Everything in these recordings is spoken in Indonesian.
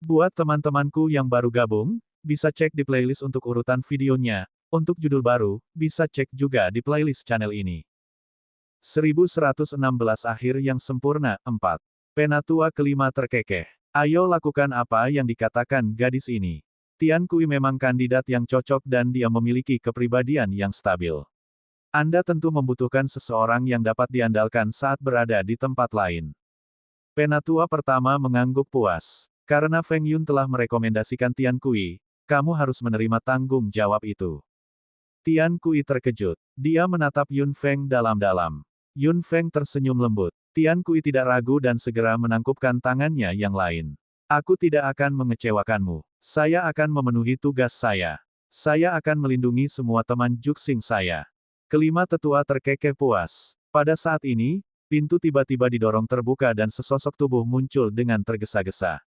Buat teman-temanku yang baru gabung, bisa cek di playlist untuk urutan videonya. Untuk judul baru, bisa cek juga di playlist channel ini. 1116 akhir yang sempurna, 4. Penatua kelima terkekeh. Ayo lakukan apa yang dikatakan gadis ini. Tian Kui memang kandidat yang cocok dan dia memiliki kepribadian yang stabil. Anda tentu membutuhkan seseorang yang dapat diandalkan saat berada di tempat lain. Penatua pertama mengangguk puas. Karena Feng Yun telah merekomendasikan Tian Kui, kamu harus menerima tanggung jawab itu. Tian Kui terkejut. Dia menatap Yun Feng dalam-dalam. Yun Feng tersenyum lembut. Tian Kui tidak ragu dan segera menangkupkan tangannya yang lain. Aku tidak akan mengecewakanmu. Saya akan memenuhi tugas saya. Saya akan melindungi semua teman Juxing saya. Kelima tetua terkekeh puas. Pada saat ini, pintu tiba-tiba didorong terbuka dan sesosok tubuh muncul dengan tergesa-gesa.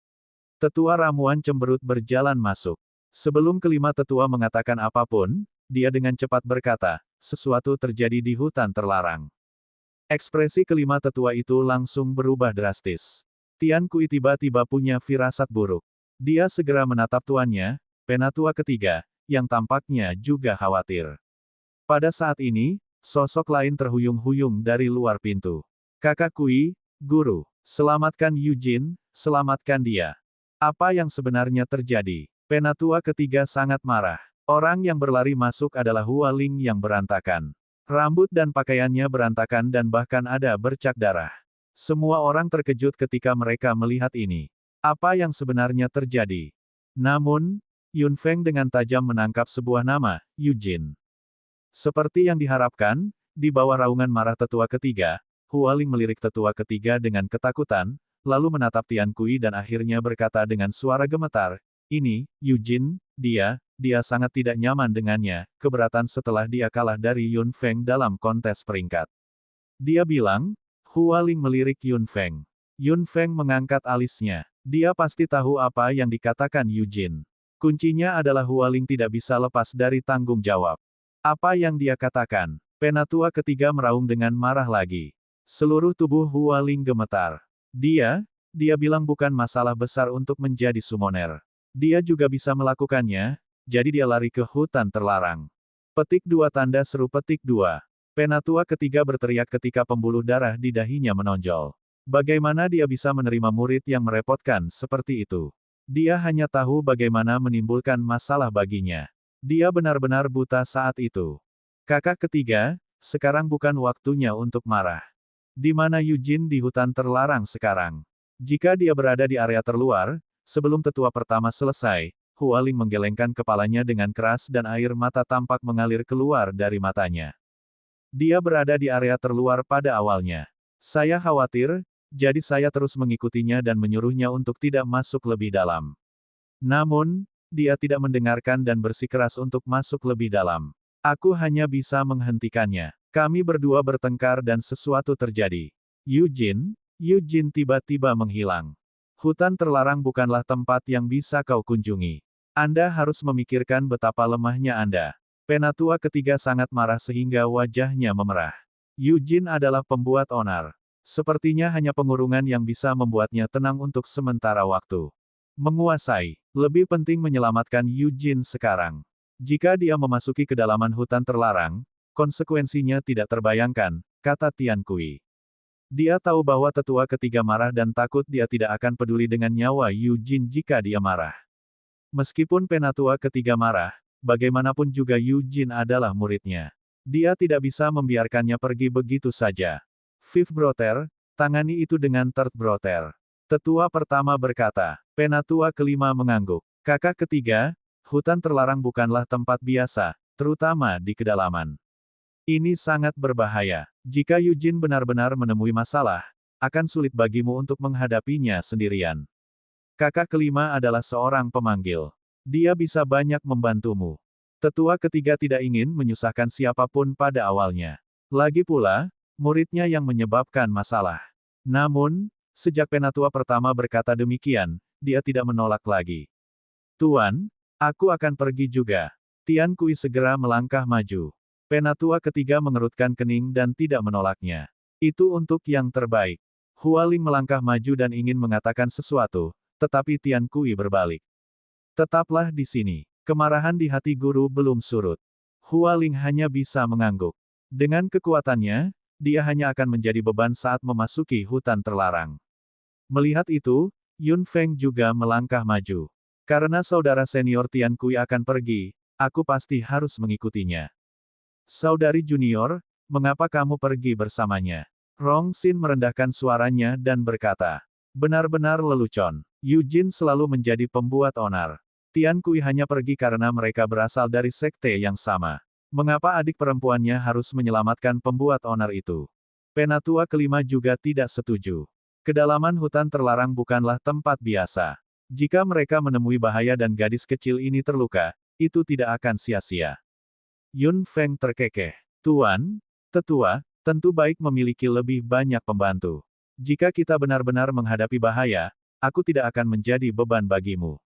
Tetua ramuan cemberut berjalan masuk. Sebelum kelima tetua mengatakan apapun, dia dengan cepat berkata, sesuatu terjadi di hutan terlarang. Ekspresi kelima tetua itu langsung berubah drastis. Tian Kui tiba-tiba punya firasat buruk. Dia segera menatap tuannya, penatua ketiga, yang tampaknya juga khawatir. Pada saat ini, sosok lain terhuyung-huyung dari luar pintu. Kakak Kui, guru, selamatkan Eugene, selamatkan dia. Apa yang sebenarnya terjadi? Penatua ketiga sangat marah. Orang yang berlari masuk adalah Hua Ling yang berantakan. Rambut dan pakaiannya berantakan dan bahkan ada bercak darah. Semua orang terkejut ketika mereka melihat ini. Apa yang sebenarnya terjadi? Namun, Yun Feng dengan tajam menangkap sebuah nama, Eugene. Seperti yang diharapkan, di bawah raungan marah tetua ketiga, Hua Ling melirik tetua ketiga dengan ketakutan, lalu menatap Tian Kui dan akhirnya berkata dengan suara gemetar, ini, Eugene, dia sangat tidak nyaman dengannya, keberatan setelah dia kalah dari Yun Feng dalam kontes peringkat. Dia bilang, Hua Ling melirik Yun Feng. Yun Feng mengangkat alisnya. Dia pasti tahu apa yang dikatakan Eugene. Kuncinya adalah Hua Ling tidak bisa lepas dari tanggung jawab. Apa yang dia katakan? Penatua ketiga meraung dengan marah lagi. Seluruh tubuh Hua Ling gemetar. Dia bilang bukan masalah besar untuk menjadi summoner. Dia juga bisa melakukannya, jadi dia lari ke hutan terlarang. Petik 2 tanda seru petik 2. Penatua ketiga berteriak ketika pembuluh darah di dahinya menonjol. Bagaimana dia bisa menerima murid yang merepotkan seperti itu? Dia hanya tahu bagaimana menimbulkan masalah baginya. Dia benar-benar buta saat itu. Kakak ketiga, sekarang bukan waktunya untuk marah. Di mana Eugene di hutan terlarang sekarang? Jika dia berada di area terluar, sebelum tetua pertama selesai, Hua Ling menggelengkan kepalanya dengan keras dan air mata tampak mengalir keluar dari matanya. Dia berada di area terluar pada awalnya. Saya khawatir, jadi saya terus mengikutinya dan menyuruhnya untuk tidak masuk lebih dalam. Namun, dia tidak mendengarkan dan bersikeras untuk masuk lebih dalam. Aku hanya bisa menghentikannya. Kami berdua bertengkar dan sesuatu terjadi. Eugene tiba-tiba menghilang. Hutan terlarang bukanlah tempat yang bisa kau kunjungi. Anda harus memikirkan betapa lemahnya Anda. Penatua ketiga sangat marah sehingga wajahnya memerah. Eugene adalah pembuat onar. Sepertinya hanya pengurungan yang bisa membuatnya tenang untuk sementara waktu. Menguasai. Lebih penting menyelamatkan Eugene sekarang. Jika dia memasuki kedalaman hutan terlarang, konsekuensinya tidak terbayangkan, kata Tian Kui. Dia tahu bahwa tetua ketiga marah dan takut dia tidak akan peduli dengan nyawa Eugene jika dia marah. Meskipun penatua ketiga marah, bagaimanapun juga Eugene adalah muridnya. Dia tidak bisa membiarkannya pergi begitu saja. Viv Broter, tangani itu dengan Third Broter. Tetua pertama berkata. Penatua kelima mengangguk. Kakak ketiga, hutan terlarang bukanlah tempat biasa, terutama di kedalaman. Ini sangat berbahaya. Jika Eugene benar-benar menemui masalah, akan sulit bagimu untuk menghadapinya sendirian. Kakak kelima adalah seorang pemanggil. Dia bisa banyak membantumu. Tetua ketiga tidak ingin menyusahkan siapapun pada awalnya. Lagi pula, muridnya yang menyebabkan masalah. Namun, sejak penatua pertama berkata demikian, dia tidak menolak lagi. Tuan, aku akan pergi juga. Tian Kui segera melangkah maju. Penatua ketiga mengerutkan kening dan tidak menolaknya. Itu untuk yang terbaik. Hua Ling melangkah maju dan ingin mengatakan sesuatu, tetapi Tian Kui berbalik. Tetaplah di sini. Kemarahan di hati guru belum surut. Hua Ling hanya bisa mengangguk. Dengan kekuatannya, dia hanya akan menjadi beban saat memasuki hutan terlarang. Melihat itu, Yun Feng juga melangkah maju. Karena saudara senior Tian Kui akan pergi, aku pasti harus mengikutinya. Saudari junior, mengapa kamu pergi bersamanya? Rong Xin merendahkan suaranya dan berkata, benar-benar lelucon. Eugene selalu menjadi pembuat onar. Tian Kui hanya pergi karena mereka berasal dari sekte yang sama. Mengapa adik perempuannya harus menyelamatkan pembuat onar itu? Penatua kelima juga tidak setuju. Kedalaman hutan terlarang bukanlah tempat biasa. Jika mereka menemui bahaya dan gadis kecil ini terluka, itu tidak akan sia-sia. Yun Feng terkekeh. Tuan, tetua, tentu baik memiliki lebih banyak pembantu. Jika kita benar-benar menghadapi bahaya, aku tidak akan menjadi beban bagimu.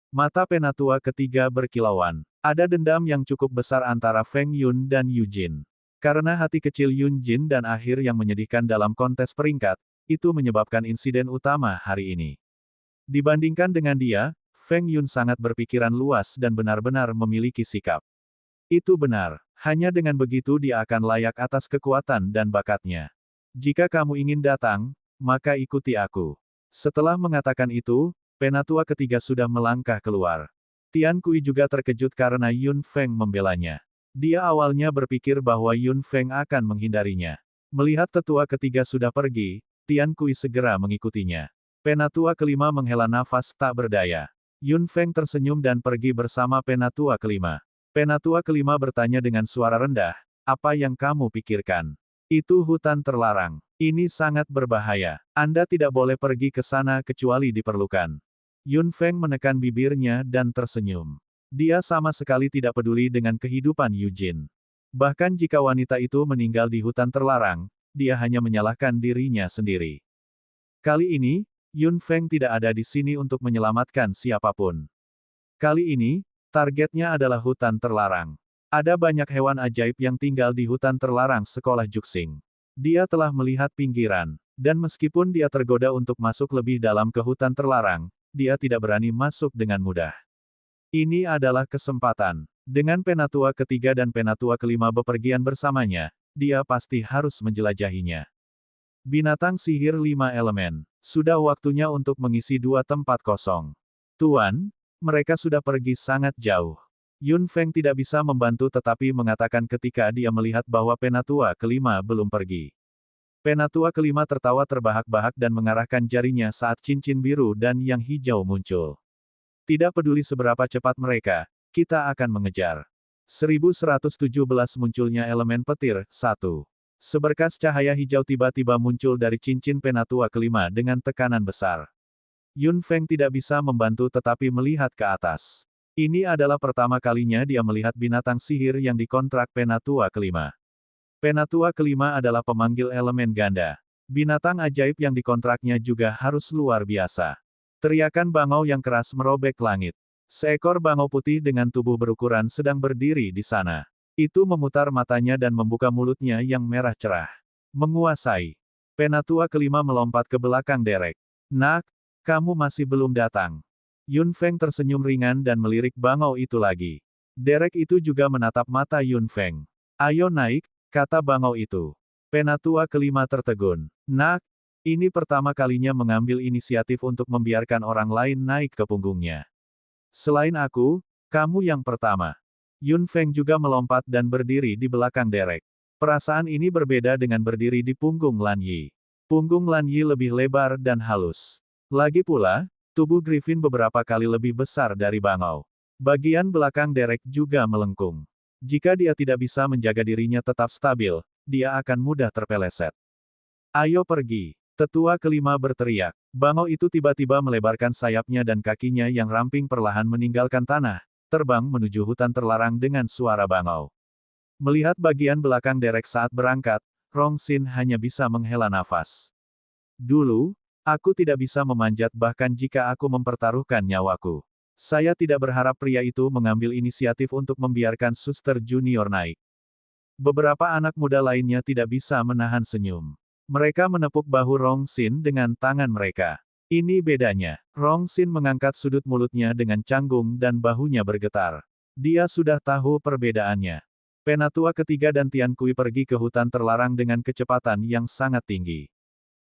Mata penatua ketiga berkilauan. Ada dendam yang cukup besar antara Feng Yun dan Eugene. Karena hati kecil Yun Jin dan akhir yang menyedihkan dalam kontes peringkat, itu menyebabkan insiden utama hari ini. Dibandingkan dengan dia, Feng Yun sangat berpikiran luas dan benar-benar memiliki sikap. Itu benar, hanya dengan begitu dia akan layak atas kekuatan dan bakatnya. Jika kamu ingin datang, maka ikuti aku. Setelah mengatakan itu, penatua ketiga sudah melangkah keluar. Tian Kui juga terkejut karena Yun Feng membelanya. Dia awalnya berpikir bahwa Yun Feng akan menghindarinya. Melihat tetua ketiga sudah pergi, Tian Kui segera mengikutinya. Penatua kelima menghela nafas tak berdaya. Yun Feng tersenyum dan pergi bersama penatua kelima. Penatua kelima bertanya dengan suara rendah, apa yang kamu pikirkan? Itu hutan terlarang. Ini sangat berbahaya. Anda tidak boleh pergi ke sana kecuali diperlukan. Yun Feng menekan bibirnya dan tersenyum. Dia sama sekali tidak peduli dengan kehidupan Eugene. Bahkan jika wanita itu meninggal di hutan terlarang, dia hanya menyalahkan dirinya sendiri. Kali ini, Yun Feng tidak ada di sini untuk menyelamatkan siapapun. Kali ini, targetnya adalah hutan terlarang. Ada banyak hewan ajaib yang tinggal di hutan terlarang sekolah Juxing. Dia telah melihat pinggiran, dan meskipun dia tergoda untuk masuk lebih dalam ke hutan terlarang, dia tidak berani masuk dengan mudah. Ini adalah kesempatan. Dengan penatua ketiga dan penatua kelima bepergian bersamanya, dia pasti harus menjelajahinya. Binatang sihir 5 elemen. Sudah waktunya untuk mengisi 2 tempat kosong. Tuan, mereka sudah pergi sangat jauh. Yun Feng tidak bisa membantu tetapi mengatakan ketika dia melihat bahwa penatua kelima belum pergi. Penatua kelima tertawa terbahak-bahak dan mengarahkan jarinya saat cincin biru dan yang hijau muncul. Tidak peduli seberapa cepat mereka, kita akan mengejar. 1117 munculnya elemen petir, 1. Seberkas cahaya hijau tiba-tiba muncul dari cincin penatua kelima dengan tekanan besar. Yun Feng tidak bisa membantu tetapi melihat ke atas. Ini adalah pertama kalinya dia melihat binatang sihir yang dikontrak penatua kelima. Penatua kelima adalah pemanggil elemen ganda. Binatang ajaib yang dikontraknya juga harus luar biasa. Teriakan bangau yang keras merobek langit. Seekor bangau putih dengan tubuh berukuran sedang berdiri di sana. Itu memutar matanya dan membuka mulutnya yang merah cerah. Menguasai. Penatua kelima melompat ke belakang Derek. Nak, kamu masih belum datang. Yun Feng tersenyum ringan dan melirik bangau itu lagi. Derek itu juga menatap mata Yun Feng. Ayo naik, kata bangau itu. Penatua kelima tertegun. Nak, ini pertama kalinya mengambil inisiatif untuk membiarkan orang lain naik ke punggungnya. Selain aku, kamu yang pertama. Yun Feng juga melompat dan berdiri di belakang Derek. Perasaan ini berbeda dengan berdiri di punggung Lan Yi. Punggung Lan Yi lebih lebar dan halus. Lagi pula, tubuh Griffin beberapa kali lebih besar dari bangau. Bagian belakang Derek juga melengkung. Jika dia tidak bisa menjaga dirinya tetap stabil, dia akan mudah terpeleset. Ayo pergi. Tetua kelima berteriak. Bangau itu tiba-tiba melebarkan sayapnya dan kakinya yang ramping perlahan meninggalkan tanah, terbang menuju hutan terlarang dengan suara bangau. Melihat bagian belakang Derek saat berangkat, Rong Xin hanya bisa menghela nafas. Dulu, aku tidak bisa memanjat bahkan jika aku mempertaruhkan nyawaku. Saya tidak berharap pria itu mengambil inisiatif untuk membiarkan suster junior naik. Beberapa anak muda lainnya tidak bisa menahan senyum. Mereka menepuk bahu Rong Xin dengan tangan mereka. Ini bedanya. Rong Xin mengangkat sudut mulutnya dengan canggung dan bahunya bergetar. Dia sudah tahu perbedaannya. Penatua ketiga dan Tian Kui pergi ke hutan terlarang dengan kecepatan yang sangat tinggi.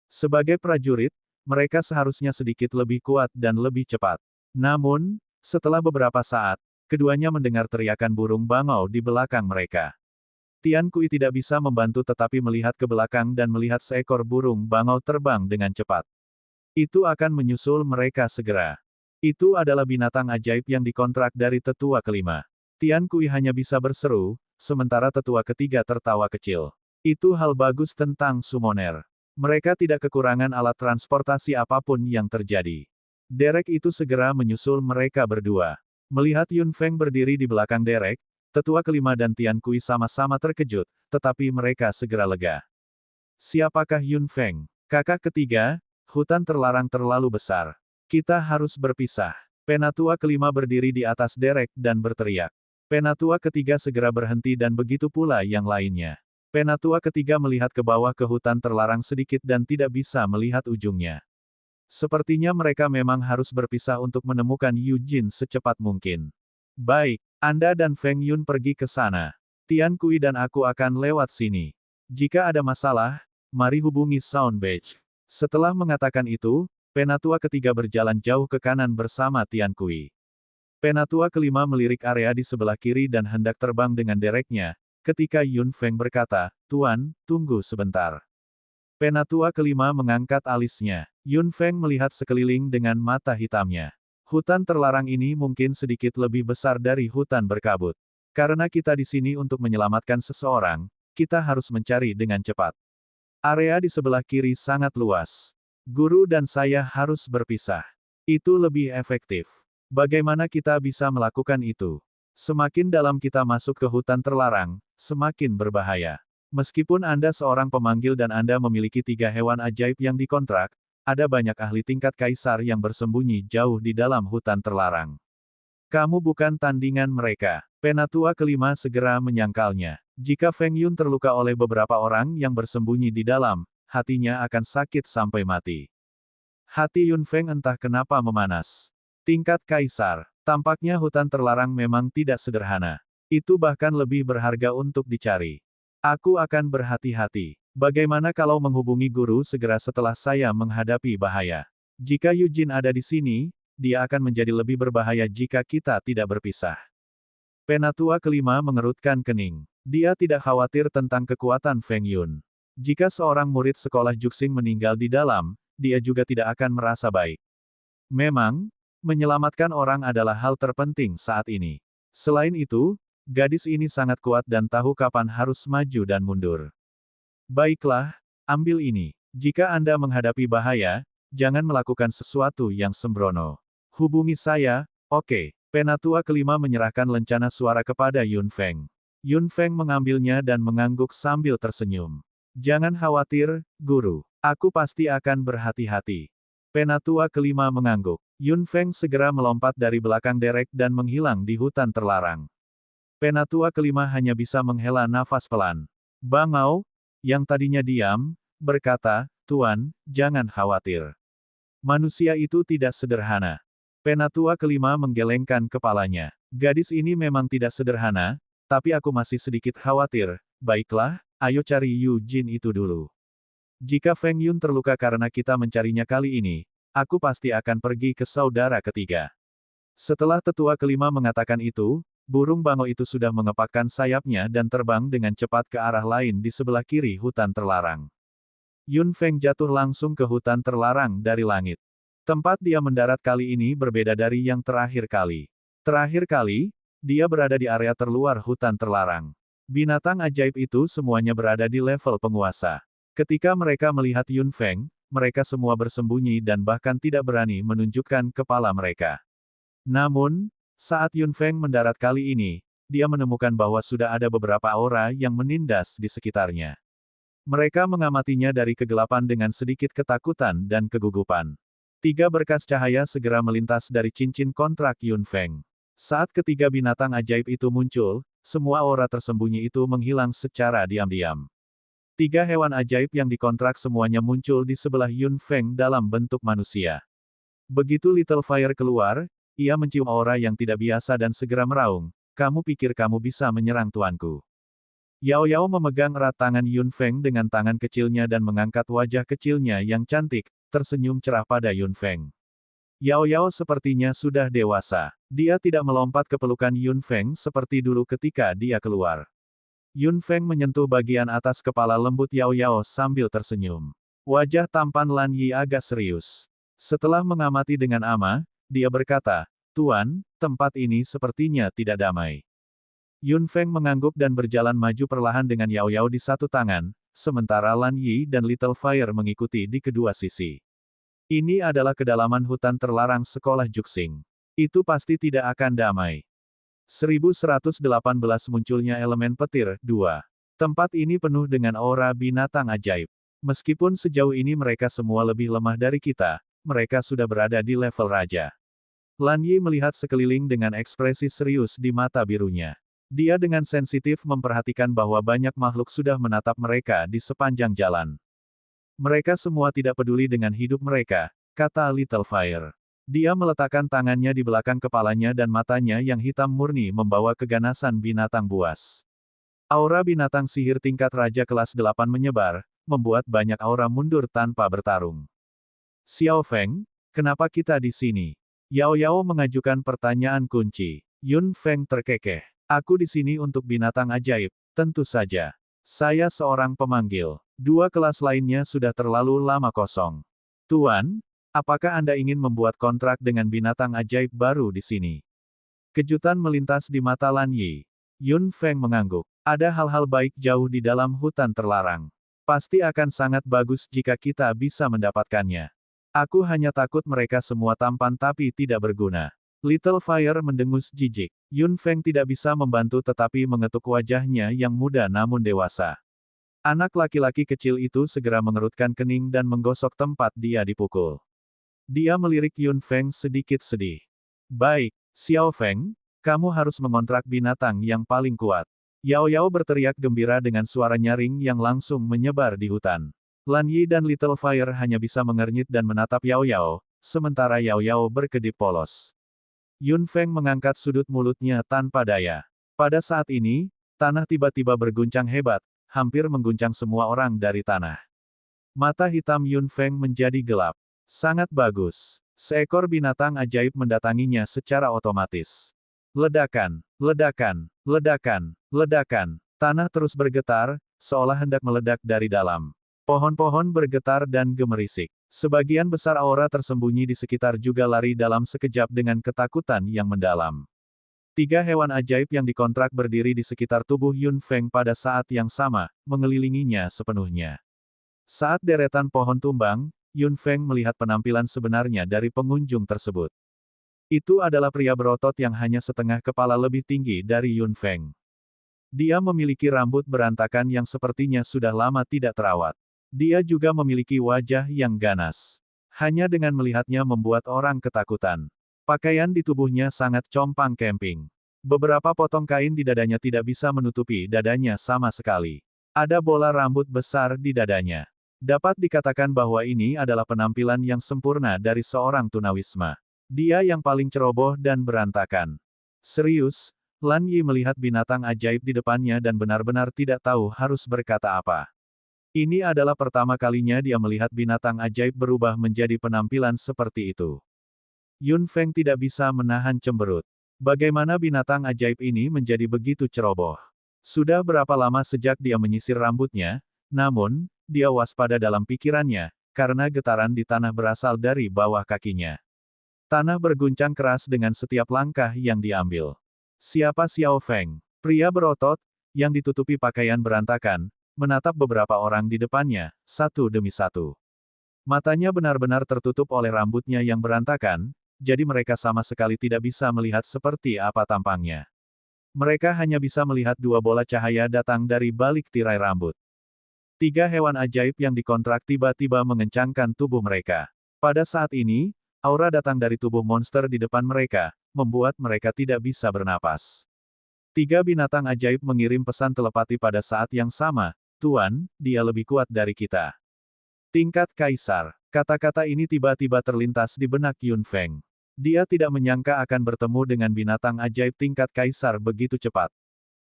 Sebagai prajurit, mereka seharusnya sedikit lebih kuat dan lebih cepat. Namun, setelah beberapa saat, keduanya mendengar teriakan burung bangau di belakang mereka. Tian Kui tidak bisa membantu tetapi melihat ke belakang dan melihat seekor burung bangau terbang dengan cepat. Itu akan menyusul mereka segera. Itu adalah binatang ajaib yang dikontrak dari tetua kelima. Tian Kui hanya bisa berseru, sementara tetua ketiga tertawa kecil. Itu hal bagus tentang summoner. Mereka tidak kekurangan alat transportasi apapun yang terjadi. Derek itu segera menyusul mereka berdua. Melihat Yun Feng berdiri di belakang Derek, tetua kelima dan Tian Kui sama-sama terkejut, tetapi mereka segera lega. Siapakah Yun Feng? Kakak ketiga, hutan terlarang terlalu besar. Kita harus berpisah. Penatua kelima berdiri di atas Derek dan berteriak. Penatua ketiga segera berhenti dan begitu pula yang lainnya. Penatua ketiga melihat ke bawah ke hutan terlarang sedikit dan tidak bisa melihat ujungnya. Sepertinya mereka memang harus berpisah untuk menemukan Yu Jin secepat mungkin. Baik, Anda dan Feng Yun pergi ke sana. Tian Kui dan aku akan lewat sini. Jika ada masalah, mari hubungi Sound Beige. Setelah mengatakan itu, Penatua ketiga berjalan jauh ke kanan bersama Tian Kui. Penatua kelima melirik area di sebelah kiri dan hendak terbang dengan dereknya, ketika Yun Feng berkata, "Tuan, tunggu sebentar." Penatua kelima mengangkat alisnya. Yun Feng melihat sekeliling dengan mata hitamnya. Hutan terlarang ini mungkin sedikit lebih besar dari hutan berkabut. Karena kita di sini untuk menyelamatkan seseorang, kita harus mencari dengan cepat. Area di sebelah kiri sangat luas. Guru dan saya harus berpisah. Itu lebih efektif. Bagaimana kita bisa melakukan itu? Semakin dalam kita masuk ke hutan terlarang, semakin berbahaya. Meskipun Anda seorang pemanggil dan Anda memiliki 3 hewan ajaib yang dikontrak, ada banyak ahli tingkat kaisar yang bersembunyi jauh di dalam hutan terlarang. Kamu bukan tandingan mereka. Penatua kelima segera menyangkalnya. Jika Feng Yun terluka oleh beberapa orang yang bersembunyi di dalam, hatinya akan sakit sampai mati. Hati Yun Feng entah kenapa memanas. Tingkat kaisar. Tampaknya hutan terlarang memang tidak sederhana. Itu bahkan lebih berharga untuk dicari. Aku akan berhati-hati. Bagaimana kalau menghubungi guru segera setelah saya menghadapi bahaya? Jika Eugene ada di sini, dia akan menjadi lebih berbahaya jika kita tidak berpisah. Penatua kelima mengerutkan kening. Dia tidak khawatir tentang kekuatan Feng Yun. Jika seorang murid sekolah Juxing meninggal di dalam, dia juga tidak akan merasa baik. Memang, menyelamatkan orang adalah hal terpenting saat ini. Selain itu, gadis ini sangat kuat dan tahu kapan harus maju dan mundur. Baiklah, ambil ini. Jika Anda menghadapi bahaya, jangan melakukan sesuatu yang sembrono. Hubungi saya, oke. Penatua kelima menyerahkan lencana suara kepada Yun Feng. Yun Feng mengambilnya dan mengangguk sambil tersenyum. Jangan khawatir, guru. Aku pasti akan berhati-hati. Penatua kelima mengangguk. Yun Feng segera melompat dari belakang Derek dan menghilang di hutan terlarang. Penatua kelima hanya bisa menghela nafas pelan. Bangau, yang tadinya diam, berkata, "Tuan, jangan khawatir. Manusia itu tidak sederhana." Penatua kelima menggelengkan kepalanya. Gadis ini memang tidak sederhana, tapi aku masih sedikit khawatir. Baiklah, ayo cari Yu Jin itu dulu. Jika Feng Yun terluka karena kita mencarinya kali ini, aku pasti akan pergi ke saudara ketiga. Setelah tetua kelima mengatakan itu, burung bangau itu sudah mengepakkan sayapnya dan terbang dengan cepat ke arah lain di sebelah kiri hutan terlarang. Yun Feng jatuh langsung ke hutan terlarang dari langit. Tempat dia mendarat kali ini berbeda dari yang terakhir kali. Terakhir kali, dia berada di area terluar hutan terlarang. Binatang ajaib itu semuanya berada di level penguasa. Ketika mereka melihat Yun Feng, mereka semua bersembunyi dan bahkan tidak berani menunjukkan kepala mereka. Namun, saat Yun Feng mendarat kali ini, dia menemukan bahwa sudah ada beberapa aura yang menindas di sekitarnya. Mereka mengamatinya dari kegelapan dengan sedikit ketakutan dan kegugupan. 3 berkas cahaya segera melintas dari cincin kontrak Yun Feng. Saat ketiga binatang ajaib itu muncul, semua aura tersembunyi itu menghilang secara diam-diam. 3 hewan ajaib yang dikontrak semuanya muncul di sebelah Yun Feng dalam bentuk manusia. Begitu Little Fire keluar, ia mencium aura yang tidak biasa dan segera meraung, kamu pikir kamu bisa menyerang tuanku. Yao Yao memegang erat tangan Yun Feng dengan tangan kecilnya dan mengangkat wajah kecilnya yang cantik, tersenyum cerah pada Yun Feng. Yao Yao sepertinya sudah dewasa. Dia tidak melompat ke pelukan Yun Feng seperti dulu ketika dia keluar. Yun Feng menyentuh bagian atas kepala lembut Yao Yao sambil tersenyum. Wajah tampan Lan Yi agak serius. Setelah mengamati dengan ama, dia berkata, Tuan, tempat ini sepertinya tidak damai. Yun Feng mengangguk dan berjalan maju perlahan dengan Yao Yao di satu tangan, sementara Lan Yi dan Little Fire mengikuti di kedua sisi. Ini adalah kedalaman hutan terlarang sekolah Juxing. Itu pasti tidak akan damai. 1118 munculnya elemen petir, 2. Tempat ini penuh dengan aura binatang ajaib. Meskipun sejauh ini mereka semua lebih lemah dari kita, mereka sudah berada di level raja. Lan Yi melihat sekeliling dengan ekspresi serius di mata birunya. Dia dengan sensitif memperhatikan bahwa banyak makhluk sudah menatap mereka di sepanjang jalan. Mereka semua tidak peduli dengan hidup mereka, kata Little Fire. Dia meletakkan tangannya di belakang kepalanya dan matanya yang hitam murni membawa keganasan binatang buas. Aura binatang sihir tingkat Raja kelas 8 menyebar, membuat banyak aura mundur tanpa bertarung. Xiao Feng, kenapa kita di sini? Yao Yao mengajukan pertanyaan kunci. Yun Feng terkekeh. Aku di sini untuk binatang ajaib, tentu saja. Saya seorang pemanggil. 2 kelas lainnya sudah terlalu lama kosong. Tuan, apakah Anda ingin membuat kontrak dengan binatang ajaib baru di sini? Kejutan melintas di mata Lan Yi. Yun Feng mengangguk. Ada hal-hal baik jauh di dalam hutan terlarang. Pasti akan sangat bagus jika kita bisa mendapatkannya. Aku hanya takut mereka semua tampan tapi tidak berguna. Little Fire mendengus jijik. Yun Feng tidak bisa membantu tetapi mengetuk wajahnya yang muda namun dewasa. Anak laki-laki kecil itu segera mengerutkan kening dan menggosok tempat dia dipukul. Dia melirik Yun Feng sedikit sedih. Baik, Xiao Feng, kamu harus mengontrak binatang yang paling kuat. Yao Yao berteriak gembira dengan suara nyaring yang langsung menyebar di hutan. Lan Yi dan Little Fire hanya bisa mengernyit dan menatap Yao Yao, sementara Yao Yao berkedip polos. Yun Feng mengangkat sudut mulutnya tanpa daya. Pada saat ini, tanah tiba-tiba berguncang hebat, hampir mengguncang semua orang dari tanah. Mata hitam Yun Feng menjadi gelap. Sangat bagus. Seekor binatang ajaib mendatanginya secara otomatis. Ledakan, ledakan, ledakan, ledakan. Tanah terus bergetar, seolah hendak meledak dari dalam. Pohon-pohon bergetar dan gemerisik. Sebagian besar aura tersembunyi di sekitar juga lari dalam sekejap dengan ketakutan yang mendalam. 3 hewan ajaib yang dikontrak berdiri di sekitar tubuh Yun Feng pada saat yang sama, mengelilinginya sepenuhnya. Saat deretan pohon tumbang, Yun Feng melihat penampilan sebenarnya dari pengunjung tersebut. Itu adalah pria berotot yang hanya setengah kepala lebih tinggi dari Yun Feng. Dia memiliki rambut berantakan yang sepertinya sudah lama tidak terawat. Dia juga memiliki wajah yang ganas. Hanya dengan melihatnya membuat orang ketakutan. Pakaian di tubuhnya sangat compang-camping. Beberapa potong kain di dadanya tidak bisa menutupi dadanya sama sekali. Ada bola rambut besar di dadanya. Dapat dikatakan bahwa ini adalah penampilan yang sempurna dari seorang tunawisma. Dia yang paling ceroboh dan berantakan. Serius, Lan Yi melihat binatang ajaib di depannya dan benar-benar tidak tahu harus berkata apa. Ini adalah pertama kalinya dia melihat binatang ajaib berubah menjadi penampilan seperti itu. Yun Feng tidak bisa menahan cemberut. Bagaimana binatang ajaib ini menjadi begitu ceroboh? Sudah berapa lama sejak dia menyisir rambutnya? Namun, dia waspada dalam pikirannya, karena getaran di tanah berasal dari bawah kakinya. Tanah berguncang keras dengan setiap langkah yang diambil. Siapa Xiao Feng? Pria berotot, yang ditutupi pakaian berantakan, menatap beberapa orang di depannya, satu demi satu. Matanya benar-benar tertutup oleh rambutnya yang berantakan, jadi mereka sama sekali tidak bisa melihat seperti apa tampangnya. Mereka hanya bisa melihat 2 bola cahaya datang dari balik tirai rambut. 3 hewan ajaib yang dikontrak tiba-tiba mengencangkan tubuh mereka. Pada saat ini, aura datang dari tubuh monster di depan mereka, membuat mereka tidak bisa bernapas. 3 binatang ajaib mengirim pesan telepati pada saat yang sama, Tuan, dia lebih kuat dari kita. Tingkat Kaisar. Kata-kata ini tiba-tiba terlintas di benak Yun Feng. Dia tidak menyangka akan bertemu dengan binatang ajaib tingkat Kaisar begitu cepat.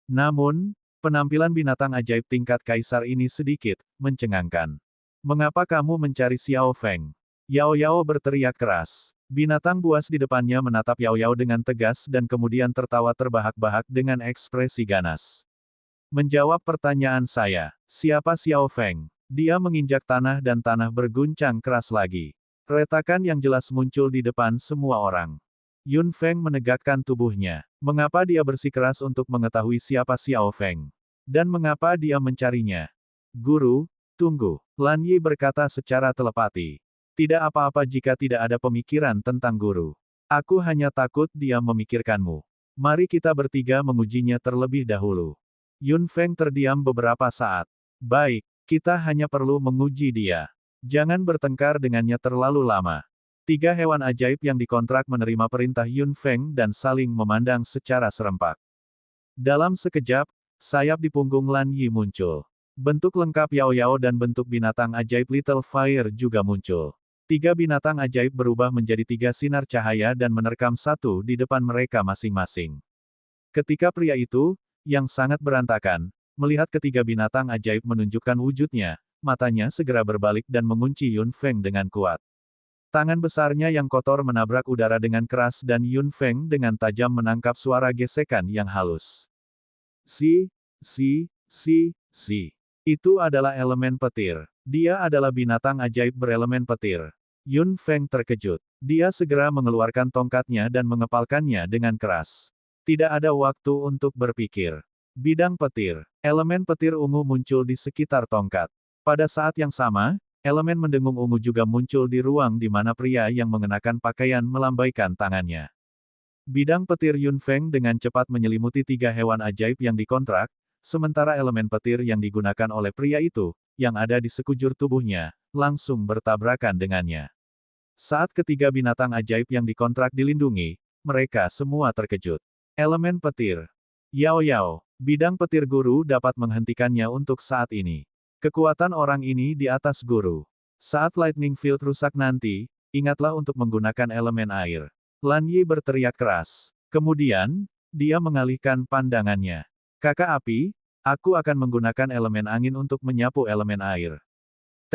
Namun, penampilan binatang ajaib tingkat Kaisar ini sedikit mencengangkan. Mengapa kamu mencari Xiao Feng? Yao Yao berteriak keras. Binatang buas di depannya menatap Yao Yao dengan tegas dan kemudian tertawa terbahak-bahak dengan ekspresi ganas. Menjawab pertanyaan saya, siapa Xiao Feng? Dia menginjak tanah dan tanah berguncang keras lagi. Retakan yang jelas muncul di depan semua orang. Yun Feng menegakkan tubuhnya. Mengapa dia bersikeras untuk mengetahui siapa Xiao Feng? Dan mengapa dia mencarinya? Guru, tunggu. Lan Yi berkata secara telepati. Tidak apa-apa jika tidak ada pemikiran tentang guru. Aku hanya takut dia memikirkanmu. Mari kita bertiga mengujinya terlebih dahulu. Yun Feng terdiam beberapa saat. Baik, kita hanya perlu menguji dia. Jangan bertengkar dengannya terlalu lama. 3 hewan ajaib yang dikontrak menerima perintah Yun Feng dan saling memandang secara serempak. Dalam sekejap, sayap di punggung Lan Yi muncul. Bentuk lengkap Yao Yao dan bentuk binatang ajaib Little Fire juga muncul. 3 binatang ajaib berubah menjadi 3 sinar cahaya dan menerkam satu di depan mereka masing-masing. Ketika pria itu, yang sangat berantakan, melihat ketiga binatang ajaib menunjukkan wujudnya, matanya segera berbalik dan mengunci Yun Feng dengan kuat. Tangan besarnya yang kotor menabrak udara dengan keras dan Yun Feng dengan tajam menangkap suara gesekan yang halus. Si. Itu adalah elemen petir. Dia adalah binatang ajaib berelemen petir. Yun Feng terkejut. Dia segera mengeluarkan tongkatnya dan mengepalkannya dengan keras. Tidak ada waktu untuk berpikir. Bidang petir. Elemen petir ungu muncul di sekitar tongkat. Pada saat yang sama, elemen mendengung ungu juga muncul di ruang di mana pria yang mengenakan pakaian melambaikan tangannya. Bidang petir Yun Feng dengan cepat menyelimuti 3 hewan ajaib yang dikontrak, sementara elemen petir yang digunakan oleh pria itu, yang ada di sekujur tubuhnya, langsung bertabrakan dengannya. Saat ketiga binatang ajaib yang dikontrak dilindungi, mereka semua terkejut. Elemen petir. Yao Yao. Bidang petir guru dapat menghentikannya untuk saat ini. Kekuatan orang ini di atas guru. Saat Lightning Field rusak nanti, ingatlah untuk menggunakan elemen air. Lan Yi berteriak keras. Kemudian, dia mengalihkan pandangannya. Kakak api, aku akan menggunakan elemen angin untuk menyapu elemen air.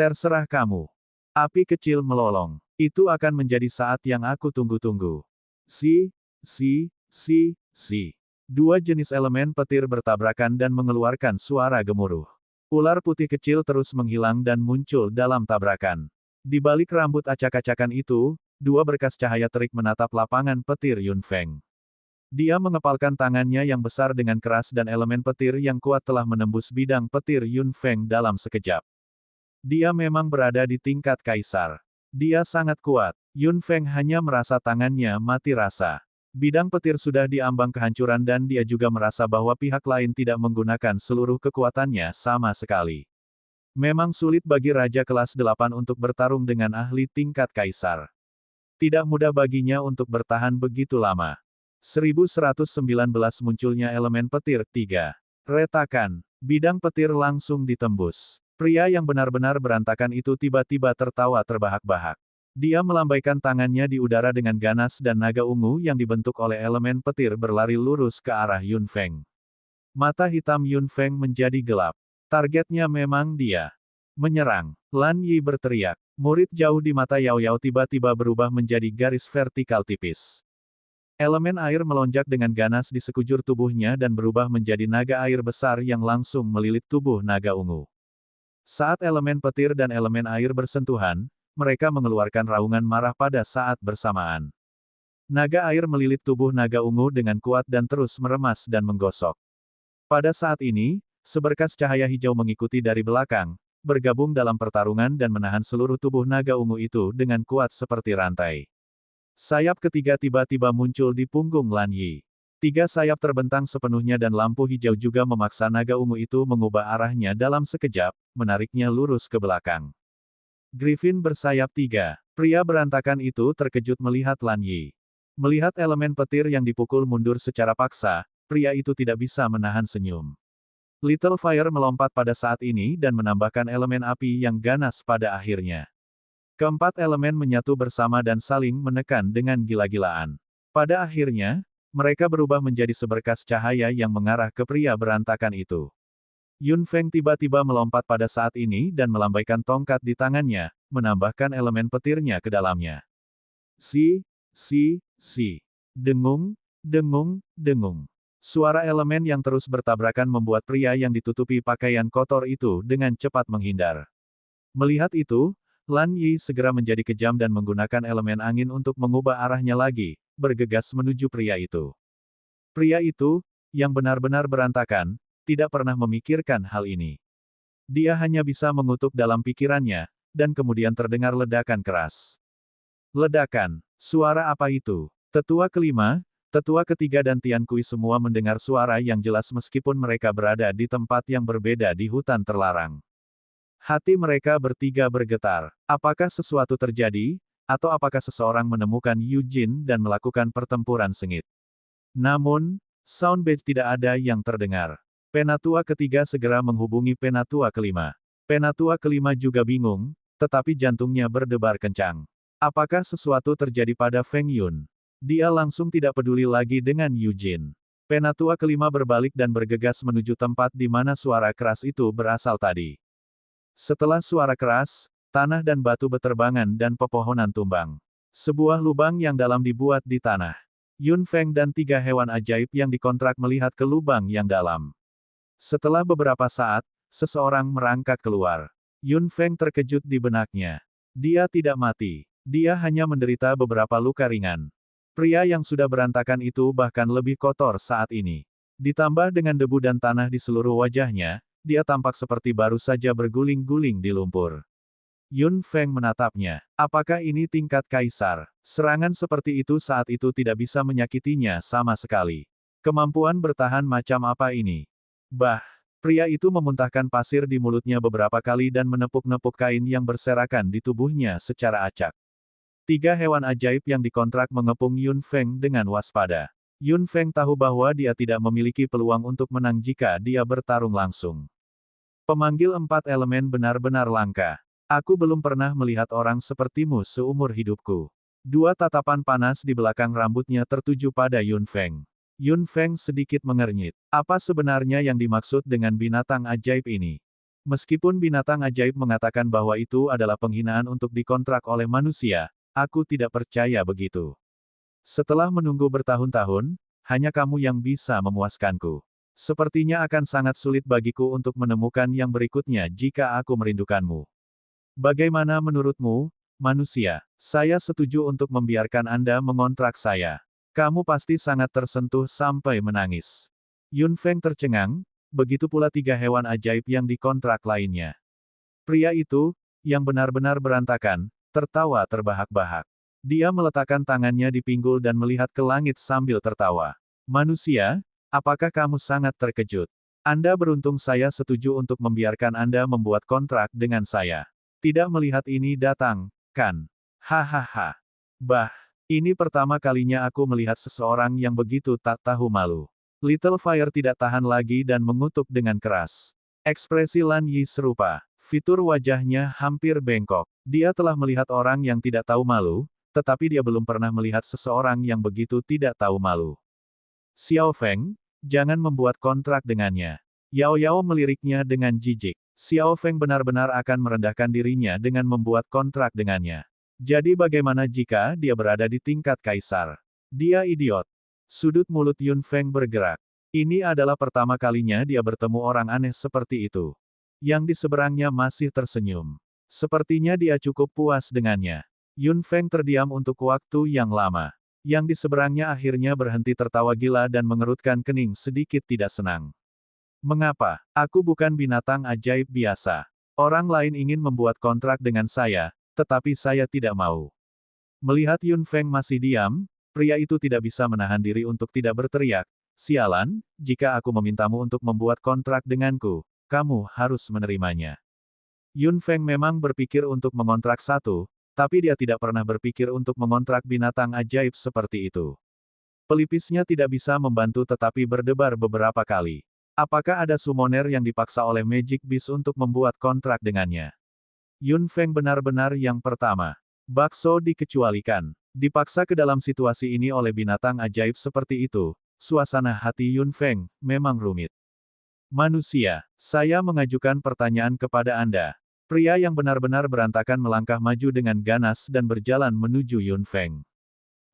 Terserah kamu. Api kecil melolong. Itu akan menjadi saat yang aku tunggu-tunggu. Dua jenis elemen petir bertabrakan dan mengeluarkan suara gemuruh. Ular putih kecil terus menghilang dan muncul dalam tabrakan. Di balik rambut acak-acakan itu, 2 berkas cahaya terik menatap lapangan petir Yun Feng. Dia mengepalkan tangannya yang besar dengan keras dan elemen petir yang kuat telah menembus bidang petir Yun Feng dalam sekejap. Dia memang berada di tingkat kaisar. Dia sangat kuat. Yun Feng hanya merasa tangannya mati rasa. Bidang petir sudah diambang kehancuran dan dia juga merasa bahwa pihak lain tidak menggunakan seluruh kekuatannya sama sekali. Memang sulit bagi Raja kelas 8 untuk bertarung dengan ahli tingkat kaisar. Tidak mudah baginya untuk bertahan begitu lama. 1119 munculnya elemen petir 3. Retakan. Bidang petir langsung ditembus. Pria yang benar-benar berantakan itu tiba-tiba tertawa terbahak-bahak. Dia melambaikan tangannya di udara dengan ganas dan naga ungu yang dibentuk oleh elemen petir berlari lurus ke arah Yun Feng. Mata hitam Yun Feng menjadi gelap. Targetnya memang dia. Menyerang. Lan Yi berteriak. Murid jauh di mata Yao Yao tiba-tiba berubah menjadi garis vertikal tipis. Elemen air melonjak dengan ganas di sekujur tubuhnya dan berubah menjadi naga air besar yang langsung melilit tubuh naga ungu. Saat elemen petir dan elemen air bersentuhan, mereka mengeluarkan raungan marah pada saat bersamaan. Naga air melilit tubuh naga ungu dengan kuat dan terus meremas dan menggosok. Pada saat ini, seberkas cahaya hijau mengikuti dari belakang, bergabung dalam pertarungan dan menahan seluruh tubuh naga ungu itu dengan kuat seperti rantai. Sayap ketiga tiba-tiba muncul di punggung Lan Yi. 3 sayap terbentang sepenuhnya dan lampu hijau juga memaksa naga ungu itu mengubah arahnya dalam sekejap, menariknya lurus ke belakang. Griffin bersayap 3. Pria berantakan itu terkejut melihat Lan Yi. Melihat elemen petir yang dipukul mundur secara paksa, pria itu tidak bisa menahan senyum. Little Fire melompat pada saat ini dan menambahkan elemen api yang ganas pada akhirnya. Keempat elemen menyatu bersama dan saling menekan dengan gila-gilaan. Pada akhirnya, mereka berubah menjadi seberkas cahaya yang mengarah ke pria berantakan itu. Yun Feng tiba-tiba melompat pada saat ini dan melambaikan tongkat di tangannya, menambahkan elemen petirnya ke dalamnya. Si. Dengung, dengung, dengung. Suara elemen yang terus bertabrakan membuat pria yang ditutupi pakaian kotor itu dengan cepat menghindar. Melihat itu, Lan Yi segera menjadi kejam dan menggunakan elemen angin untuk mengubah arahnya lagi, bergegas menuju pria itu. Pria itu, yang benar-benar berantakan, tidak pernah memikirkan hal ini. Dia hanya bisa mengutuk dalam pikirannya, dan kemudian terdengar ledakan keras. Ledakan, suara apa itu? Tetua kelima, tetua ketiga dan Tian Kui semua mendengar suara yang jelas meskipun mereka berada di tempat yang berbeda di hutan terlarang. Hati mereka bertiga bergetar. Apakah sesuatu terjadi, atau apakah seseorang menemukan Yu Jin dan melakukan pertempuran sengit? Namun, soundbite tidak ada yang terdengar. Penatua ketiga segera menghubungi penatua kelima. Penatua kelima juga bingung, tetapi jantungnya berdebar kencang. Apakah sesuatu terjadi pada Feng Yun? Dia langsung tidak peduli lagi dengan Yu Jin. Penatua kelima berbalik dan bergegas menuju tempat di mana suara keras itu berasal tadi. Setelah suara keras, tanah dan batu beterbangan dan pepohonan tumbang. Sebuah lubang yang dalam dibuat di tanah. Yun Feng dan tiga hewan ajaib yang dikontrak melihat ke lubang yang dalam. Setelah beberapa saat, seseorang merangkak keluar. Yun Feng terkejut di benaknya. Dia tidak mati. Dia hanya menderita beberapa luka ringan. Pria yang sudah berantakan itu bahkan lebih kotor saat ini. Ditambah dengan debu dan tanah di seluruh wajahnya, dia tampak seperti baru saja berguling-guling di lumpur. Yun Feng menatapnya. Apakah ini tingkat kaisar? Serangan seperti itu saat itu tidak bisa menyakitinya sama sekali. Kemampuan bertahan macam apa ini? Bah! Pria itu memuntahkan pasir di mulutnya beberapa kali dan menepuk-nepuk kain yang berserakan di tubuhnya secara acak. Tiga hewan ajaib yang dikontrak mengepung Yun Feng dengan waspada. Yun Feng tahu bahwa dia tidak memiliki peluang untuk menang jika dia bertarung langsung. Pemanggil empat elemen benar-benar langka. Aku belum pernah melihat orang sepertimu seumur hidupku. Dua tatapan panas di belakang rambutnya tertuju pada Yun Feng. Yun Feng sedikit mengernyit. Apa sebenarnya yang dimaksud dengan binatang ajaib ini? Meskipun binatang ajaib mengatakan bahwa itu adalah penghinaan untuk dikontrak oleh manusia, aku tidak percaya begitu. Setelah menunggu bertahun-tahun, hanya kamu yang bisa memuaskanku. Sepertinya akan sangat sulit bagiku untuk menemukan yang berikutnya jika aku merindukanmu. Bagaimana menurutmu, manusia? Saya setuju untuk membiarkan Anda mengontrak saya. Kamu pasti sangat tersentuh sampai menangis. Yun Feng tercengang, begitu pula tiga hewan ajaib yang dikontrak lainnya. Pria itu, yang benar-benar berantakan, tertawa terbahak-bahak. Dia meletakkan tangannya di pinggul dan melihat ke langit sambil tertawa. Manusia, apakah kamu sangat terkejut? Anda beruntung saya setuju untuk membiarkan Anda membuat kontrak dengan saya. Tidak melihat ini datang, kan? Hahaha. Bah, ini pertama kalinya aku melihat seseorang yang begitu tak tahu malu. Little Fire tidak tahan lagi dan mengutuk dengan keras. Ekspresi Lan Yi serupa. Fitur wajahnya hampir bengkok. Dia telah melihat orang yang tidak tahu malu, tetapi dia belum pernah melihat seseorang yang begitu tidak tahu malu. Xiao Feng, jangan membuat kontrak dengannya. Yao Yao meliriknya dengan jijik. Xiao Feng benar-benar akan merendahkan dirinya dengan membuat kontrak dengannya. Jadi bagaimana jika dia berada di tingkat kaisar? Dia idiot. Sudut mulut Yun Feng bergerak. Ini adalah pertama kalinya dia bertemu orang aneh seperti itu. Yang di seberangnya masih tersenyum. Sepertinya dia cukup puas dengannya. Yun Feng terdiam untuk waktu yang lama. Yang di seberangnya akhirnya berhenti tertawa gila dan mengerutkan kening sedikit tidak senang. Mengapa? Aku bukan binatang ajaib biasa. Orang lain ingin membuat kontrak dengan saya, tetapi saya tidak mau. Melihat Yun Feng masih diam, pria itu tidak bisa menahan diri untuk tidak berteriak. Sialan, jika aku memintamu untuk membuat kontrak denganku, kamu harus menerimanya. Yun Feng memang berpikir untuk mengontrak satu, tapi dia tidak pernah berpikir untuk mengontrak binatang ajaib seperti itu. Pelipisnya tidak bisa membantu tetapi berdebar beberapa kali. Apakah ada summoner yang dipaksa oleh Magic Beast untuk membuat kontrak dengannya? Yun Feng benar-benar yang pertama. Bakso dikecualikan. Dipaksa ke dalam situasi ini oleh binatang ajaib seperti itu, suasana hati Yun Feng memang rumit. Manusia, saya mengajukan pertanyaan kepada Anda. Pria yang benar-benar berantakan melangkah maju dengan ganas dan berjalan menuju Yun Feng.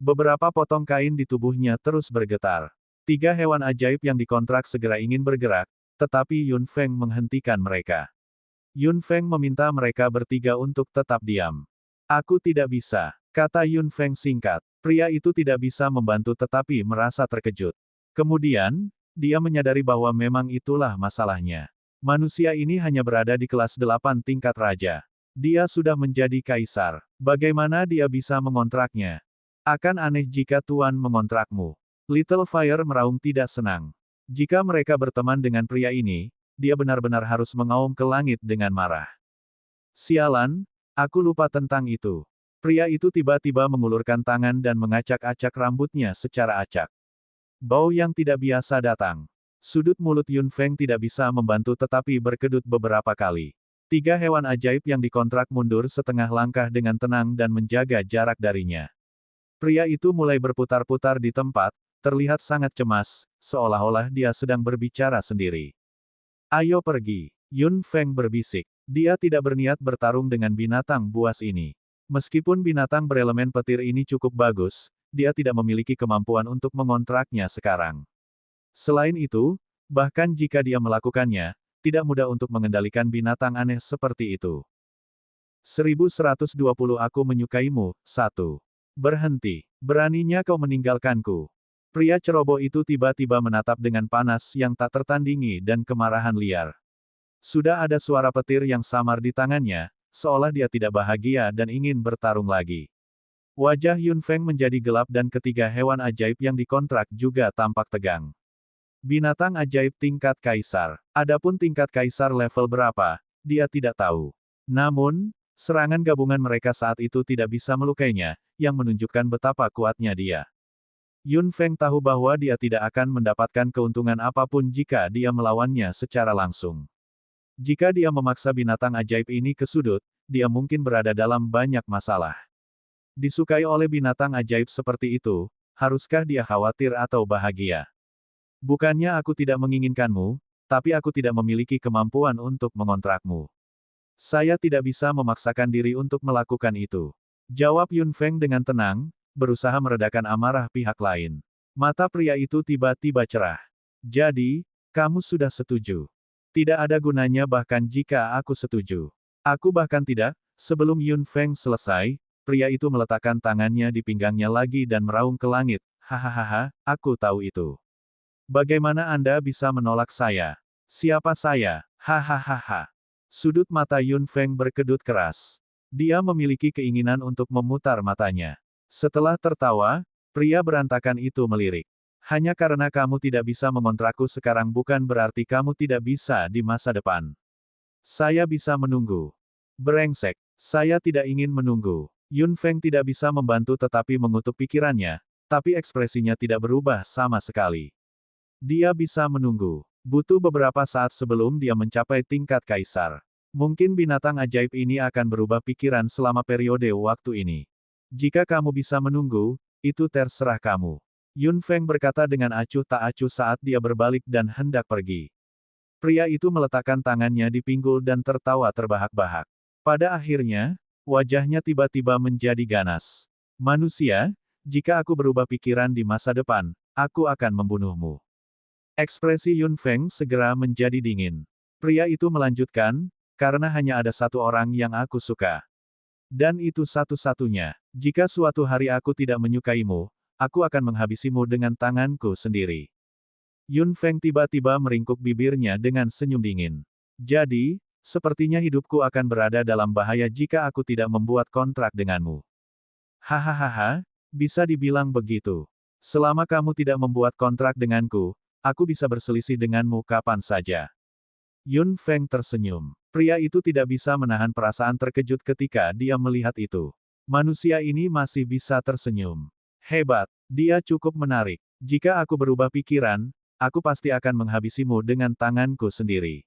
Beberapa potong kain di tubuhnya terus bergetar. 3 hewan ajaib yang dikontrak segera ingin bergerak, tetapi Yun Feng menghentikan mereka. Yun Feng meminta mereka bertiga untuk tetap diam. Aku tidak bisa, kata Yun Feng singkat. Pria itu tidak bisa membantu tetapi merasa terkejut. Kemudian, dia menyadari bahwa memang itulah masalahnya. Manusia ini hanya berada di kelas 8 tingkat raja. Dia sudah menjadi kaisar. Bagaimana dia bisa mengontraknya? Akan aneh jika Tuan mengontrakmu. Little Fire meraung tidak senang. Jika mereka berteman dengan pria ini, dia benar-benar harus mengaum ke langit dengan marah. Sialan, aku lupa tentang itu. Pria itu tiba-tiba mengulurkan tangan dan mengacak-acak rambutnya secara acak. Bau yang tidak biasa datang. Sudut mulut Yun Feng tidak bisa membantu tetapi berkedut beberapa kali. 3 hewan ajaib yang dikontrak mundur setengah langkah dengan tenang dan menjaga jarak darinya. Pria itu mulai berputar-putar di tempat, terlihat sangat cemas, seolah-olah dia sedang berbicara sendiri. Ayo pergi, Yun Feng berbisik. Dia tidak berniat bertarung dengan binatang buas ini. Meskipun binatang berelemen petir ini cukup bagus, dia tidak memiliki kemampuan untuk mengontraknya sekarang. Selain itu, bahkan jika dia melakukannya, tidak mudah untuk mengendalikan binatang aneh seperti itu. 1120 Aku menyukaimu, 1. Berhenti. Beraninya kau meninggalkanku. Pria ceroboh itu tiba-tiba menatap dengan panas yang tak tertandingi dan kemarahan liar. Sudah ada suara petir yang samar di tangannya, seolah dia tidak bahagia dan ingin bertarung lagi. Wajah Yun Feng menjadi gelap dan ketiga hewan ajaib yang dikontrak juga tampak tegang. Binatang ajaib tingkat kaisar. Adapun tingkat kaisar level berapa, dia tidak tahu. Namun, serangan gabungan mereka saat itu tidak bisa melukainya, yang menunjukkan betapa kuatnya dia. Yun Feng tahu bahwa dia tidak akan mendapatkan keuntungan apapun jika dia melawannya secara langsung. Jika dia memaksa binatang ajaib ini ke sudut, dia mungkin berada dalam banyak masalah. Disukai oleh binatang ajaib seperti itu, haruskah dia khawatir atau bahagia? Bukannya aku tidak menginginkanmu, tapi aku tidak memiliki kemampuan untuk mengontrakmu. Saya tidak bisa memaksakan diri untuk melakukan itu. Jawab Yun Feng dengan tenang, berusaha meredakan amarah pihak lain. Mata pria itu tiba-tiba cerah. Jadi, kamu sudah setuju. Tidak ada gunanya bahkan jika aku setuju. Aku bahkan tidak. Sebelum Yun Feng selesai, pria itu meletakkan tangannya di pinggangnya lagi dan meraung ke langit. Hahaha, aku tahu itu. Bagaimana Anda bisa menolak saya? Siapa saya? Hahaha. Sudut mata Yun Feng berkedut keras. Dia memiliki keinginan untuk memutar matanya. Setelah tertawa, pria berantakan itu melirik. Hanya karena kamu tidak bisa mengontrakku sekarang bukan berarti kamu tidak bisa di masa depan. Saya bisa menunggu. Brengsek, saya tidak ingin menunggu. Yun Feng tidak bisa membantu tetapi mengutuk pikirannya, tapi ekspresinya tidak berubah sama sekali. Dia bisa menunggu. Butuh beberapa saat sebelum dia mencapai tingkat kaisar. Mungkin binatang ajaib ini akan berubah pikiran selama periode waktu ini. Jika kamu bisa menunggu, itu terserah kamu. Yun Feng berkata dengan acuh tak acuh saat dia berbalik dan hendak pergi. Pria itu meletakkan tangannya di pinggul dan tertawa terbahak-bahak. Pada akhirnya, wajahnya tiba-tiba menjadi ganas. Manusia, jika aku berubah pikiran di masa depan, aku akan membunuhmu. Ekspresi Yun Feng segera menjadi dingin. Pria itu melanjutkan, karena hanya ada satu orang yang aku suka. Dan itu satu-satunya. Jika suatu hari aku tidak menyukaimu, aku akan menghabisimu dengan tanganku sendiri. Yun Feng tiba-tiba meringkuk bibirnya dengan senyum dingin. Jadi, sepertinya hidupku akan berada dalam bahaya jika aku tidak membuat kontrak denganmu. Hahaha, bisa dibilang begitu. Selama kamu tidak membuat kontrak denganku, aku bisa berselisih denganmu kapan saja. Yun Feng tersenyum. Pria itu tidak bisa menahan perasaan terkejut ketika dia melihat itu. Manusia ini masih bisa tersenyum. Hebat, dia cukup menarik. Jika aku berubah pikiran, aku pasti akan menghabisimu dengan tanganku sendiri.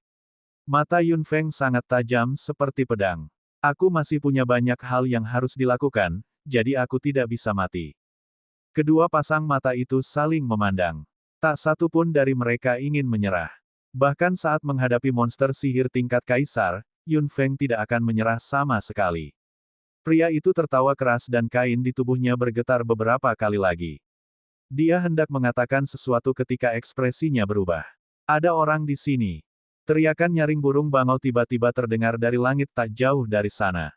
Mata Yun Feng sangat tajam seperti pedang. Aku masih punya banyak hal yang harus dilakukan, jadi aku tidak bisa mati. Kedua pasang mata itu saling memandang. Tak satu pun dari mereka ingin menyerah. Bahkan saat menghadapi monster sihir tingkat kaisar, Yun Feng tidak akan menyerah sama sekali. Pria itu tertawa keras dan kain di tubuhnya bergetar beberapa kali lagi. Dia hendak mengatakan sesuatu ketika ekspresinya berubah. Ada orang di sini. Teriakan nyaring burung bangau tiba-tiba terdengar dari langit tak jauh dari sana.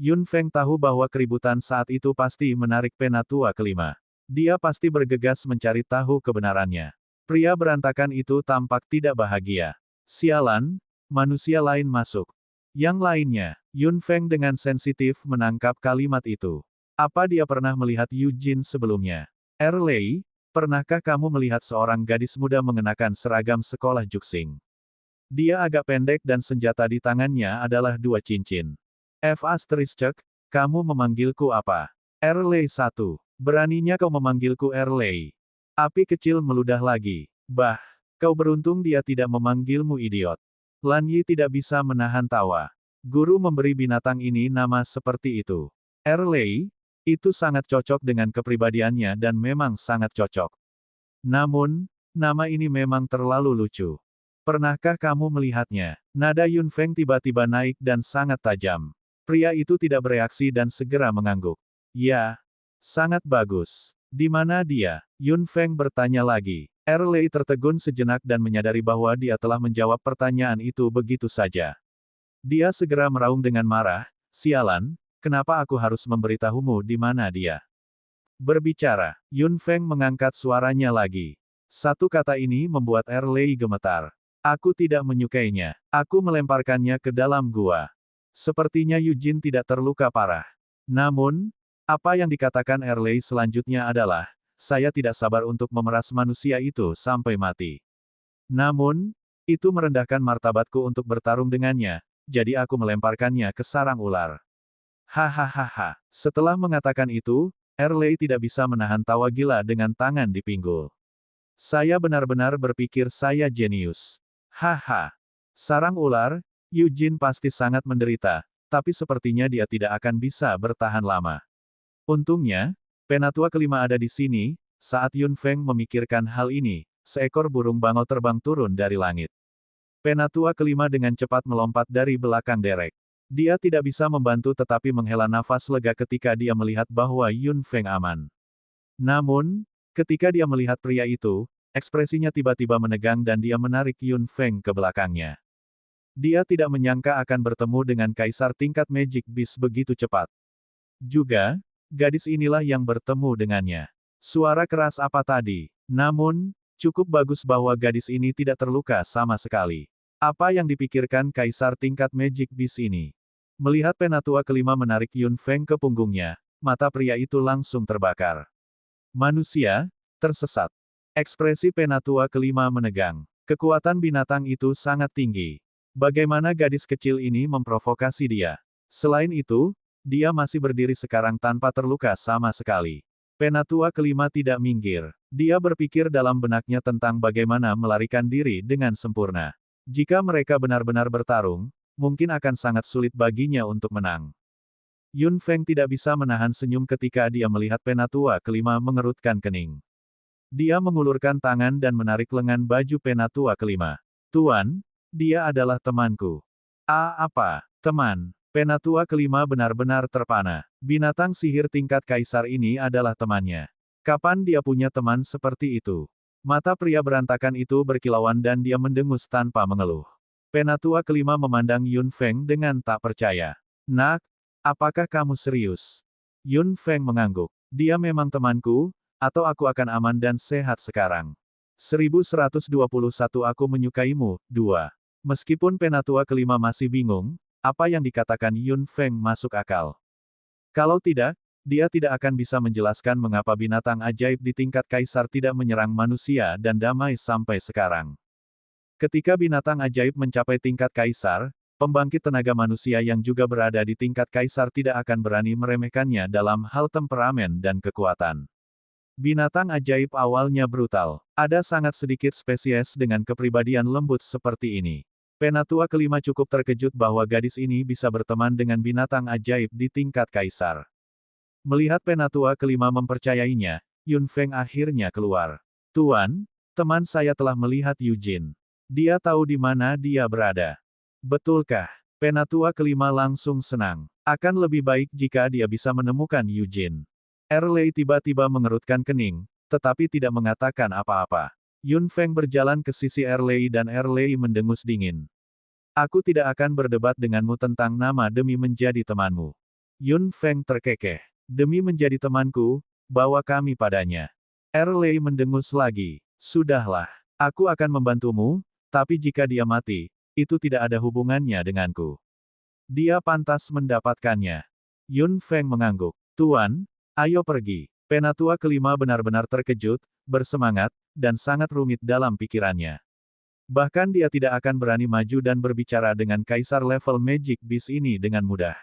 Yun Feng tahu bahwa keributan saat itu pasti menarik Penatua kelima. Dia pasti bergegas mencari tahu kebenarannya. Pria berantakan itu tampak tidak bahagia. Sialan, manusia lain masuk. Yang lainnya, Yun Feng dengan sensitif menangkap kalimat itu. Apa dia pernah melihat Yu Jin sebelumnya? Erlei, pernahkah kamu melihat seorang gadis muda mengenakan seragam sekolah Juxing? Dia agak pendek dan senjata di tangannya adalah dua cincin. Kamu memanggilku apa? Erlei 1. Beraninya kau memanggilku Erlei. Api kecil meludah lagi. Bah, kau beruntung dia tidak memanggilmu idiot. Lan Yi tidak bisa menahan tawa. Guru memberi binatang ini nama seperti itu. Erlei, itu sangat cocok dengan kepribadiannya dan memang sangat cocok. Namun, nama ini memang terlalu lucu. Pernahkah kamu melihatnya? Nada Yun Feng tiba-tiba naik dan sangat tajam. Pria itu tidak bereaksi dan segera mengangguk. Ya, sangat bagus. Di mana dia? Yun Feng bertanya lagi. Erlei tertegun sejenak dan menyadari bahwa dia telah menjawab pertanyaan itu begitu saja. Dia segera meraung dengan marah, sialan, kenapa aku harus memberitahumu di mana dia? Berbicara, Yun Feng mengangkat suaranya lagi. Satu kata ini membuat Erlei gemetar. Aku tidak menyukainya. Aku melemparkannya ke dalam gua. Sepertinya Yujin tidak terluka parah. Namun, apa yang dikatakan Erlei selanjutnya adalah, saya tidak sabar untuk memeras manusia itu sampai mati. Namun, itu merendahkan martabatku untuk bertarung dengannya, jadi aku melemparkannya ke sarang ular. Hahaha. Setelah mengatakan itu, Erlei tidak bisa menahan tawa gila dengan tangan di pinggul. Saya benar-benar berpikir saya jenius. Haha. Sarang ular, Yujin pasti sangat menderita, tapi sepertinya dia tidak akan bisa bertahan lama. Untungnya, Penatua kelima ada di sini. Saat Yun Feng memikirkan hal ini, seekor burung bangau terbang turun dari langit. Penatua kelima dengan cepat melompat dari belakang derek. Dia tidak bisa membantu tetapi menghela nafas lega ketika dia melihat bahwa Yun Feng aman. Namun, ketika dia melihat pria itu, ekspresinya tiba-tiba menegang dan dia menarik Yun Feng ke belakangnya. Dia tidak menyangka akan bertemu dengan kaisar tingkat Magic Beast begitu cepat. Juga, gadis inilah yang bertemu dengannya. Suara keras apa tadi? Namun, cukup bagus bahwa gadis ini tidak terluka sama sekali. Apa yang dipikirkan kaisar tingkat Magic Beast ini? Melihat Penatua kelima menarik Yun Feng ke punggungnya, mata pria itu langsung terbakar. Manusia, tersesat. Ekspresi Penatua kelima menegang. Kekuatan binatang itu sangat tinggi. Bagaimana gadis kecil ini memprovokasi dia? Selain itu, dia masih berdiri sekarang tanpa terluka sama sekali. Penatua kelima tidak minggir. Dia berpikir dalam benaknya tentang bagaimana melarikan diri dengan sempurna. Jika mereka benar-benar bertarung, mungkin akan sangat sulit baginya untuk menang. Yun Feng tidak bisa menahan senyum ketika dia melihat Penatua kelima mengerutkan kening. Dia mengulurkan tangan dan menarik lengan baju Penatua kelima. Tuan, dia adalah temanku. Apa? Teman? Penatua kelima benar-benar terpana. Binatang sihir tingkat kaisar ini adalah temannya. Kapan dia punya teman seperti itu? Mata pria berantakan itu berkilauan dan dia mendengus tanpa mengeluh. Penatua kelima memandang Yun Feng dengan tak percaya. Nak, apakah kamu serius? Yun Feng mengangguk. Dia memang temanku, atau aku akan aman dan sehat sekarang. 1121 Aku menyukaimu, 2. Meskipun Penatua kelima masih bingung, apa yang dikatakan Yun Feng masuk akal. Kalau tidak, dia tidak akan bisa menjelaskan mengapa binatang ajaib di tingkat kaisar tidak menyerang manusia dan damai sampai sekarang. Ketika binatang ajaib mencapai tingkat kaisar, pembangkit tenaga manusia yang juga berada di tingkat kaisar tidak akan berani meremehkannya dalam hal temperamen dan kekuatan. Binatang ajaib awalnya brutal. Ada sangat sedikit spesies dengan kepribadian lembut seperti ini. Penatua kelima cukup terkejut bahwa gadis ini bisa berteman dengan binatang ajaib di tingkat kaisar. Melihat Penatua kelima mempercayainya, Yun Feng akhirnya keluar. Tuan, teman saya telah melihat Eugene. Dia tahu di mana dia berada. Betulkah? Penatua kelima langsung senang. Akan lebih baik jika dia bisa menemukan Eugene. Erlei tiba-tiba mengerutkan kening, tetapi tidak mengatakan apa-apa. Yun Feng berjalan ke sisi Erlei dan Erlei mendengus dingin. Aku tidak akan berdebat denganmu tentang nama demi menjadi temanmu. Yun Feng terkekeh. Demi menjadi temanku, bawa kami padanya. Erlei mendengus lagi. Sudahlah. Aku akan membantumu, tapi jika dia mati, itu tidak ada hubungannya denganku. Dia pantas mendapatkannya. Yun Feng mengangguk. Tuan, ayo pergi. Penatua kelima benar-benar terkejut, bersemangat, dan sangat rumit dalam pikirannya. Bahkan dia tidak akan berani maju dan berbicara dengan kaisar level Magic Beast ini dengan mudah.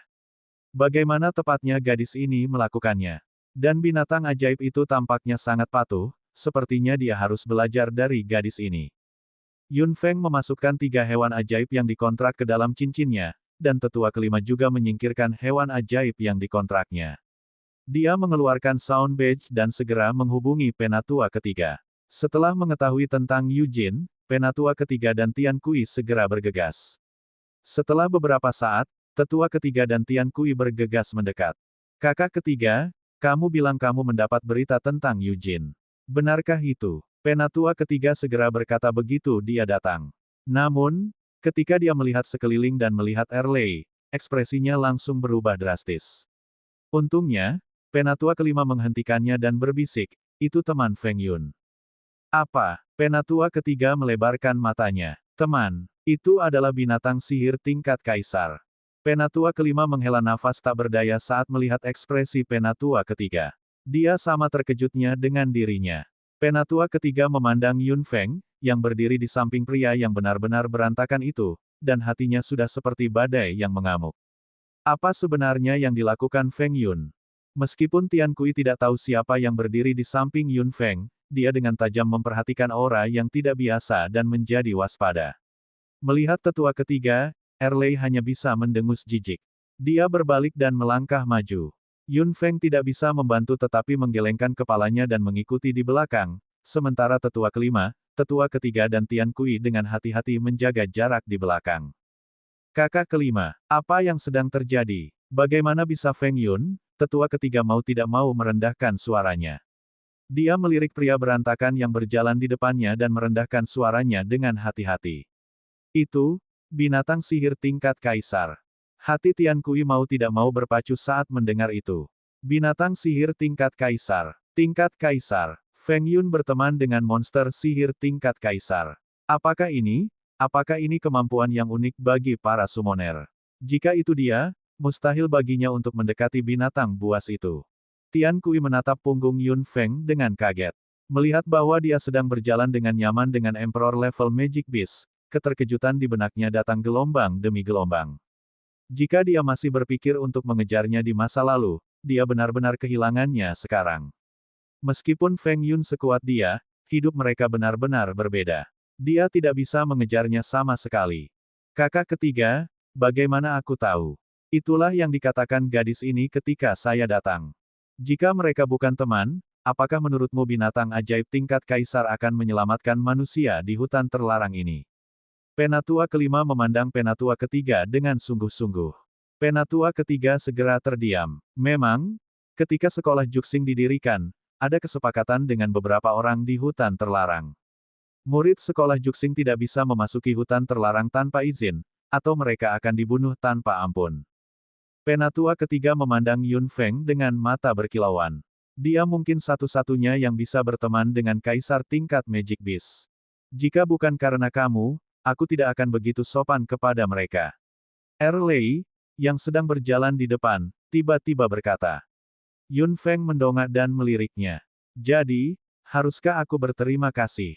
Bagaimana tepatnya gadis ini melakukannya? Dan binatang ajaib itu tampaknya sangat patuh, sepertinya dia harus belajar dari gadis ini. Yun Feng memasukkan 3 hewan ajaib yang dikontrak ke dalam cincinnya, dan tetua kelima juga menyingkirkan hewan ajaib yang dikontraknya. Dia mengeluarkan sound badge dan segera menghubungi Penatua ketiga. Setelah mengetahui tentang Eugene, Penatua ketiga dan Tian Kui segera bergegas. Setelah beberapa saat, tetua ketiga dan Tian Kui bergegas mendekat. Kakak ketiga, kamu bilang kamu mendapat berita tentang Eugene. Benarkah itu? Penatua ketiga segera berkata begitu dia datang. Namun, ketika dia melihat sekeliling dan melihat Erlei, ekspresinya langsung berubah drastis. Untungnya, Penatua kelima menghentikannya dan berbisik, itu teman Feng Yun. Apa? Penatua ketiga melebarkan matanya. Teman, itu adalah binatang sihir tingkat kaisar. Penatua kelima menghela nafas tak berdaya saat melihat ekspresi Penatua ketiga. Dia sama terkejutnya dengan dirinya. Penatua ketiga memandang Yun Feng, yang berdiri di samping pria yang benar-benar berantakan itu, dan hatinya sudah seperti badai yang mengamuk. Apa sebenarnya yang dilakukan Feng Yun? Meskipun Tian Kui tidak tahu siapa yang berdiri di samping Yun Feng, dia dengan tajam memperhatikan aura yang tidak biasa dan menjadi waspada. Melihat tetua ketiga, Erlei hanya bisa mendengus jijik. Dia berbalik dan melangkah maju. Yun Feng tidak bisa membantu tetapi menggelengkan kepalanya dan mengikuti di belakang, sementara tetua kelima, tetua ketiga dan Tian Kui dengan hati-hati menjaga jarak di belakang. Kakak kelima, apa yang sedang terjadi? Bagaimana bisa Feng Yun, tetua ketiga mau tidak mau merendahkan suaranya. Dia melirik pria berantakan yang berjalan di depannya dan merendahkan suaranya dengan hati-hati. Itu, binatang sihir tingkat kaisar. Hati Tian Kui mau tidak mau berpacu saat mendengar itu. Binatang sihir tingkat kaisar. Tingkat kaisar. Feng Yun berteman dengan monster sihir tingkat kaisar. Apakah ini? Apakah ini kemampuan yang unik bagi para summoner? Jika itu dia, mustahil baginya untuk mendekati binatang buas itu. Tian Kui menatap punggung Yun Feng dengan kaget. Melihat bahwa dia sedang berjalan dengan nyaman dengan Emperor level Magic Beast, keterkejutan di benaknya datang gelombang demi gelombang. Jika dia masih berpikir untuk mengejarnya di masa lalu, dia benar-benar kehilangannya sekarang. Meskipun Feng Yun sekuat dia, hidup mereka benar-benar berbeda. Dia tidak bisa mengejarnya sama sekali. Kakak ketiga, bagaimana aku tahu? Itulah yang dikatakan gadis ini ketika saya datang. Jika mereka bukan teman, apakah menurutmu binatang ajaib tingkat kaisar akan menyelamatkan manusia di hutan terlarang ini? Penatua kelima memandang penatua ketiga dengan sungguh-sungguh. Penatua ketiga segera terdiam. Memang, ketika sekolah Juxing didirikan, ada kesepakatan dengan beberapa orang di hutan terlarang. Murid sekolah Juxing tidak bisa memasuki hutan terlarang tanpa izin, atau mereka akan dibunuh tanpa ampun. Penatua ketiga memandang Yun Feng dengan mata berkilauan. Dia mungkin satu-satunya yang bisa berteman dengan kaisar tingkat Magic Beast. Jika bukan karena kamu, aku tidak akan begitu sopan kepada mereka. Erlei, yang sedang berjalan di depan, tiba-tiba berkata. Yun Feng mendongak dan meliriknya. Jadi, haruskah aku berterima kasih?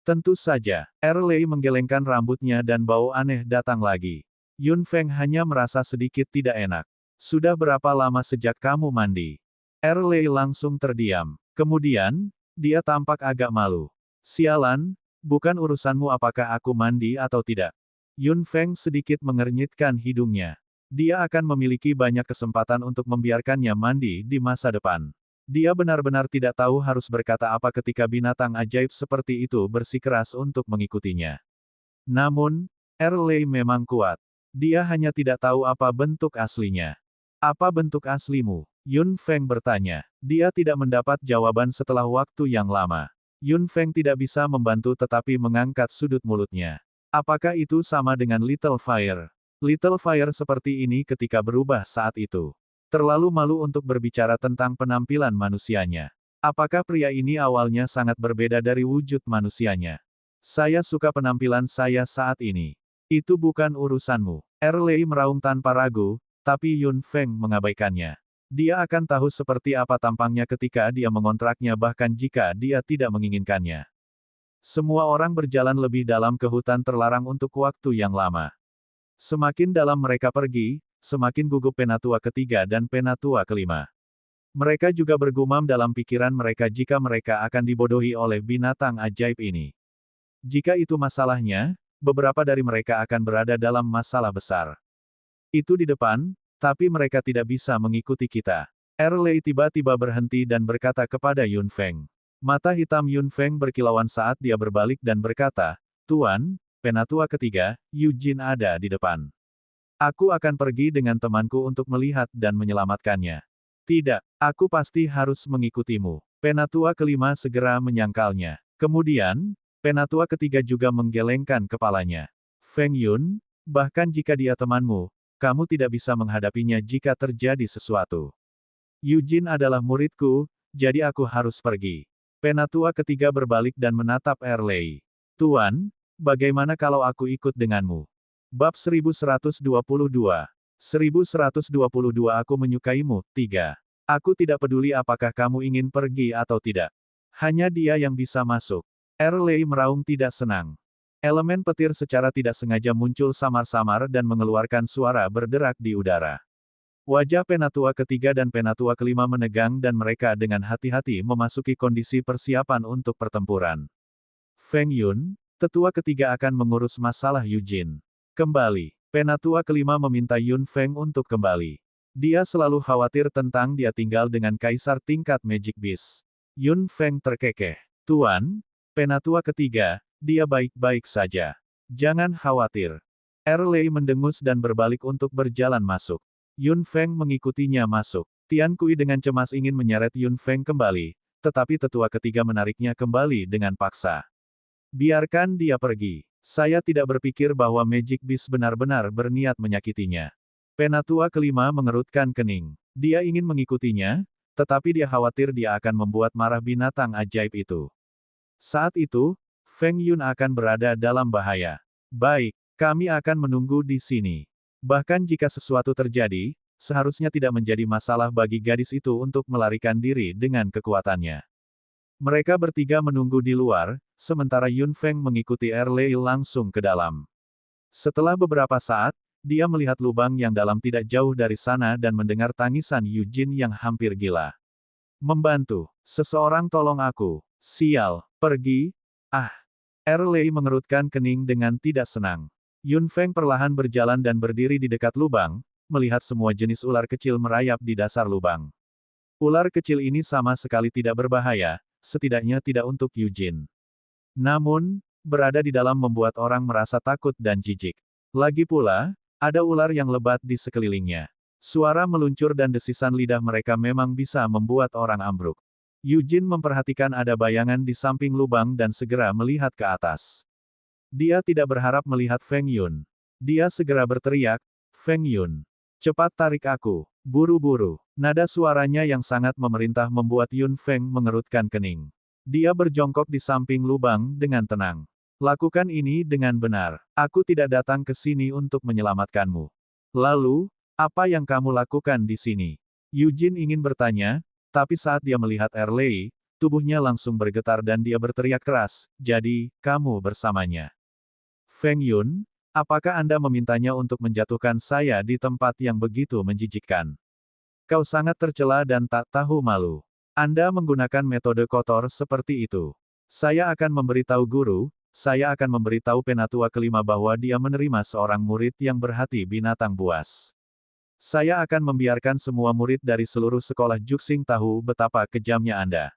Tentu saja. Erlei menggelengkan rambutnya dan bau aneh datang lagi. Yun Feng hanya merasa sedikit tidak enak. Sudah berapa lama sejak kamu mandi? Erlei langsung terdiam. Kemudian, dia tampak agak malu. Sialan, bukan urusanmu apakah aku mandi atau tidak. Yun Feng sedikit mengernyitkan hidungnya. Dia akan memiliki banyak kesempatan untuk membiarkannya mandi di masa depan. Dia benar-benar tidak tahu harus berkata apa ketika binatang ajaib seperti itu bersikeras untuk mengikutinya. Namun, Erlei memang kuat. Dia hanya tidak tahu apa bentuk aslinya. Apa bentuk aslimu? Yun Feng bertanya. Dia tidak mendapat jawaban setelah waktu yang lama. Yun Feng tidak bisa membantu tetapi mengangkat sudut mulutnya. Apakah itu sama dengan Little Fire? Little Fire seperti ini ketika berubah saat itu. Terlalu malu untuk berbicara tentang penampilan manusianya. Apakah pria ini awalnya sangat berbeda dari wujud manusianya? Saya suka penampilan saya saat ini. Itu bukan urusanmu. Erlei meraung tanpa ragu, tapi Yun Feng mengabaikannya. Dia akan tahu seperti apa tampangnya ketika dia mengontraknya bahkan jika dia tidak menginginkannya. Semua orang berjalan lebih dalam ke hutan terlarang untuk waktu yang lama. Semakin dalam mereka pergi, semakin gugup Penatua ketiga dan Penatua kelima. Mereka juga bergumam dalam pikiran mereka jika mereka akan dibodohi oleh binatang ajaib ini. Jika itu masalahnya, beberapa dari mereka akan berada dalam masalah besar. Itu di depan, tapi mereka tidak bisa mengikuti kita. Erlei tiba-tiba berhenti dan berkata kepada Yun Feng. Mata hitam Yun Feng berkilauan saat dia berbalik dan berkata, Tuan, Penatua ketiga, Eugene ada di depan. Aku akan pergi dengan temanku untuk melihat dan menyelamatkannya. Tidak, aku pasti harus mengikutimu. Penatua kelima segera menyangkalnya. Kemudian, Penatua ketiga juga menggelengkan kepalanya. Feng Yun, bahkan jika dia temanmu, kamu tidak bisa menghadapinya jika terjadi sesuatu. Eugene adalah muridku, jadi aku harus pergi. Penatua ketiga berbalik dan menatap Erlei. Tuan, bagaimana kalau aku ikut denganmu? Bab 1122. 1122 Aku menyukaimu. 3. Aku tidak peduli apakah kamu ingin pergi atau tidak. Hanya dia yang bisa masuk. Erlei meraung tidak senang. Elemen petir secara tidak sengaja muncul samar-samar dan mengeluarkan suara berderak di udara. Wajah Penatua ketiga dan Penatua kelima menegang dan mereka dengan hati-hati memasuki kondisi persiapan untuk pertempuran. Feng Yun, tetua ketiga akan mengurus masalah Eugene. Kembali. Penatua kelima meminta Yun Feng untuk kembali. Dia selalu khawatir tentang dia tinggal dengan kaisar tingkat Magic Beast. Yun Feng terkekeh. Tuan, Penatua ketiga, dia baik-baik saja. Jangan khawatir. Erlei mendengus dan berbalik untuk berjalan masuk. Yun Feng mengikutinya masuk. Tian Kui dengan cemas ingin menyeret Yun Feng kembali, tetapi tetua ketiga menariknya kembali dengan paksa. Biarkan dia pergi. Saya tidak berpikir bahwa Magic Beast benar-benar berniat menyakitinya. Penatua kelima mengerutkan kening. Dia ingin mengikutinya, tetapi dia khawatir dia akan membuat marah binatang ajaib itu. Saat itu, Feng Yun akan berada dalam bahaya. Baik, kami akan menunggu di sini. Bahkan jika sesuatu terjadi, seharusnya tidak menjadi masalah bagi gadis itu untuk melarikan diri dengan kekuatannya. Mereka bertiga menunggu di luar, sementara Yun Feng mengikuti Erlei langsung ke dalam. Setelah beberapa saat, dia melihat lubang yang dalam tidak jauh dari sana dan mendengar tangisan Eugene yang hampir gila. Membantu. Seseorang tolong aku. Sial. Pergi. Ah. Erlei mengerutkan kening dengan tidak senang. Yun Feng perlahan berjalan dan berdiri di dekat lubang, melihat semua jenis ular kecil merayap di dasar lubang. Ular kecil ini sama sekali tidak berbahaya, setidaknya tidak untuk Eugene. Namun, berada di dalam membuat orang merasa takut dan jijik. Lagi pula, ada ular yang lebat di sekelilingnya. Suara meluncur dan desisan lidah mereka memang bisa membuat orang ambruk. Eugene memperhatikan ada bayangan di samping lubang dan segera melihat ke atas. Dia tidak berharap melihat Feng Yun. Dia segera berteriak, Feng Yun. Cepat tarik aku. Buru-buru. Nada suaranya yang sangat memerintah membuat Yun Feng mengerutkan kening. Dia berjongkok di samping lubang dengan tenang. Lakukan ini dengan benar. Aku tidak datang ke sini untuk menyelamatkanmu. Lalu, apa yang kamu lakukan di sini? Eugene ingin bertanya, tapi saat dia melihat Erlei, tubuhnya langsung bergetar dan dia berteriak keras, jadi, kamu bersamanya. Feng Yun, apakah Anda memintanya untuk menjatuhkan saya di tempat yang begitu menjijikkan? Kau sangat tercela dan tak tahu malu. Anda menggunakan metode kotor seperti itu. Saya akan memberitahu guru, saya akan memberitahu penatua kelima bahwa dia menerima seorang murid yang berhati binatang buas. Saya akan membiarkan semua murid dari seluruh sekolah Juxing tahu betapa kejamnya Anda.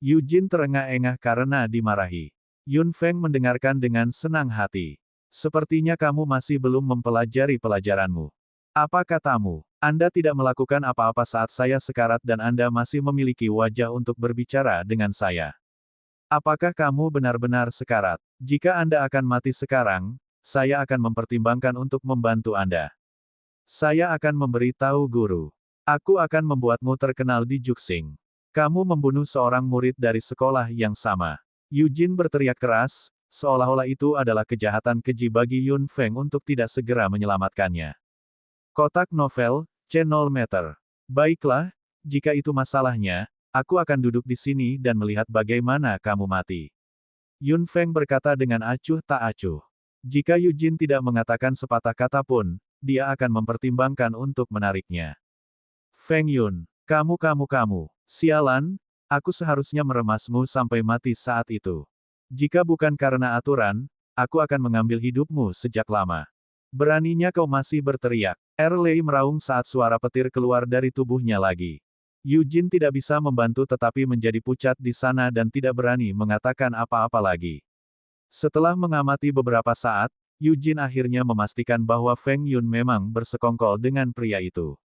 Eugene terengah-engah karena dimarahi. Yun Feng mendengarkan dengan senang hati. Sepertinya kamu masih belum mempelajari pelajaranmu. Apa katamu? Anda tidak melakukan apa-apa saat saya sekarat dan Anda masih memiliki wajah untuk berbicara dengan saya. Apakah kamu benar-benar sekarat? Jika Anda akan mati sekarang, saya akan mempertimbangkan untuk membantu Anda. Saya akan memberitahu guru. Aku akan membuatmu terkenal di Juxing. Kamu membunuh seorang murid dari sekolah yang sama. Eugene berteriak keras, seolah-olah itu adalah kejahatan keji bagi Yun Feng untuk tidak segera menyelamatkannya. Kotak novel, Channel Meter. Baiklah, jika itu masalahnya, aku akan duduk di sini dan melihat bagaimana kamu mati. Yun Feng berkata dengan acuh tak acuh. Jika Eugene tidak mengatakan sepatah kata pun, dia akan mempertimbangkan untuk menariknya. Feng Yun, kamu, sialan, aku seharusnya meremasmu sampai mati saat itu. Jika bukan karena aturan, aku akan mengambil hidupmu sejak lama. Beraninya kau masih berteriak. Erlei meraung saat suara petir keluar dari tubuhnya lagi. Eugene tidak bisa membantu tetapi menjadi pucat di sana dan tidak berani mengatakan apa-apa lagi. Setelah mengamati beberapa saat, Eugene akhirnya memastikan bahwa Feng Yun memang bersekongkol dengan pria itu.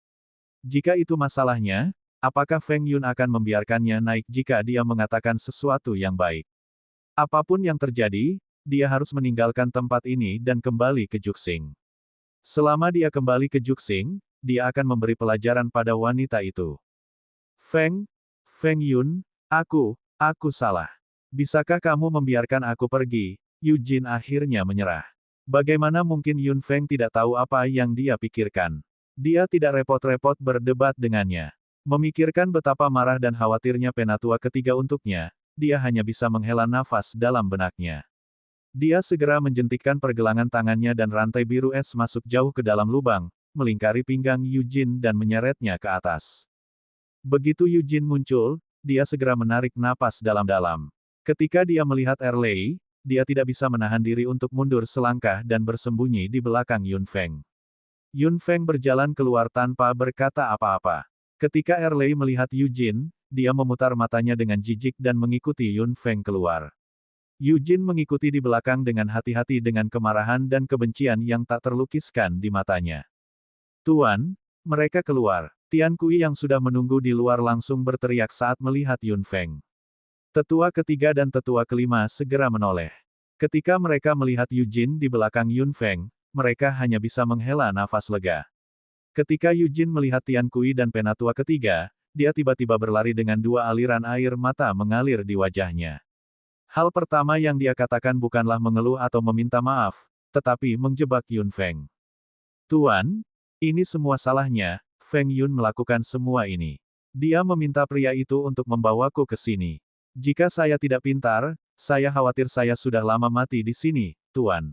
Jika itu masalahnya, apakah Feng Yun akan membiarkannya naik jika dia mengatakan sesuatu yang baik? Apapun yang terjadi, dia harus meninggalkan tempat ini dan kembali ke Juxing. Selama dia kembali ke Juxing, dia akan memberi pelajaran pada wanita itu. Feng Yun, aku salah. Bisakah kamu membiarkan aku pergi? Eugene akhirnya menyerah. Bagaimana mungkin Yun Feng tidak tahu apa yang dia pikirkan? Dia tidak repot-repot berdebat dengannya. Memikirkan betapa marah dan khawatirnya penatua ketiga untuknya, dia hanya bisa menghela nafas dalam benaknya. Dia segera menjentikkan pergelangan tangannya dan rantai biru es masuk jauh ke dalam lubang, melingkari pinggang Eugene dan menyeretnya ke atas. Begitu Eugene muncul, dia segera menarik napas dalam-dalam. Ketika dia melihat Erlei, dia tidak bisa menahan diri untuk mundur selangkah dan bersembunyi di belakang Yun Feng. Yun Feng berjalan keluar tanpa berkata apa-apa. Ketika Erlei melihat Eugene, dia memutar matanya dengan jijik dan mengikuti Yun Feng keluar. Eugene mengikuti di belakang dengan hati-hati dengan kemarahan dan kebencian yang tak terlukiskan di matanya. Tuan, mereka keluar. Tian Kui yang sudah menunggu di luar langsung berteriak saat melihat Yun Feng. Tetua ketiga dan tetua kelima segera menoleh. Ketika mereka melihat Eugene di belakang Yun Feng, mereka hanya bisa menghela nafas lega. Ketika Eugene melihat Tian Kui dan penatua ketiga, dia tiba-tiba berlari dengan dua aliran air mata mengalir di wajahnya. Hal pertama yang dia katakan bukanlah mengeluh atau meminta maaf, tetapi menjebak Yun Feng. Tuan, ini semua salahnya, Feng Yun melakukan semua ini. Dia meminta pria itu untuk membawaku ke sini. Jika saya tidak pintar, saya khawatir saya sudah lama mati di sini, Tuan.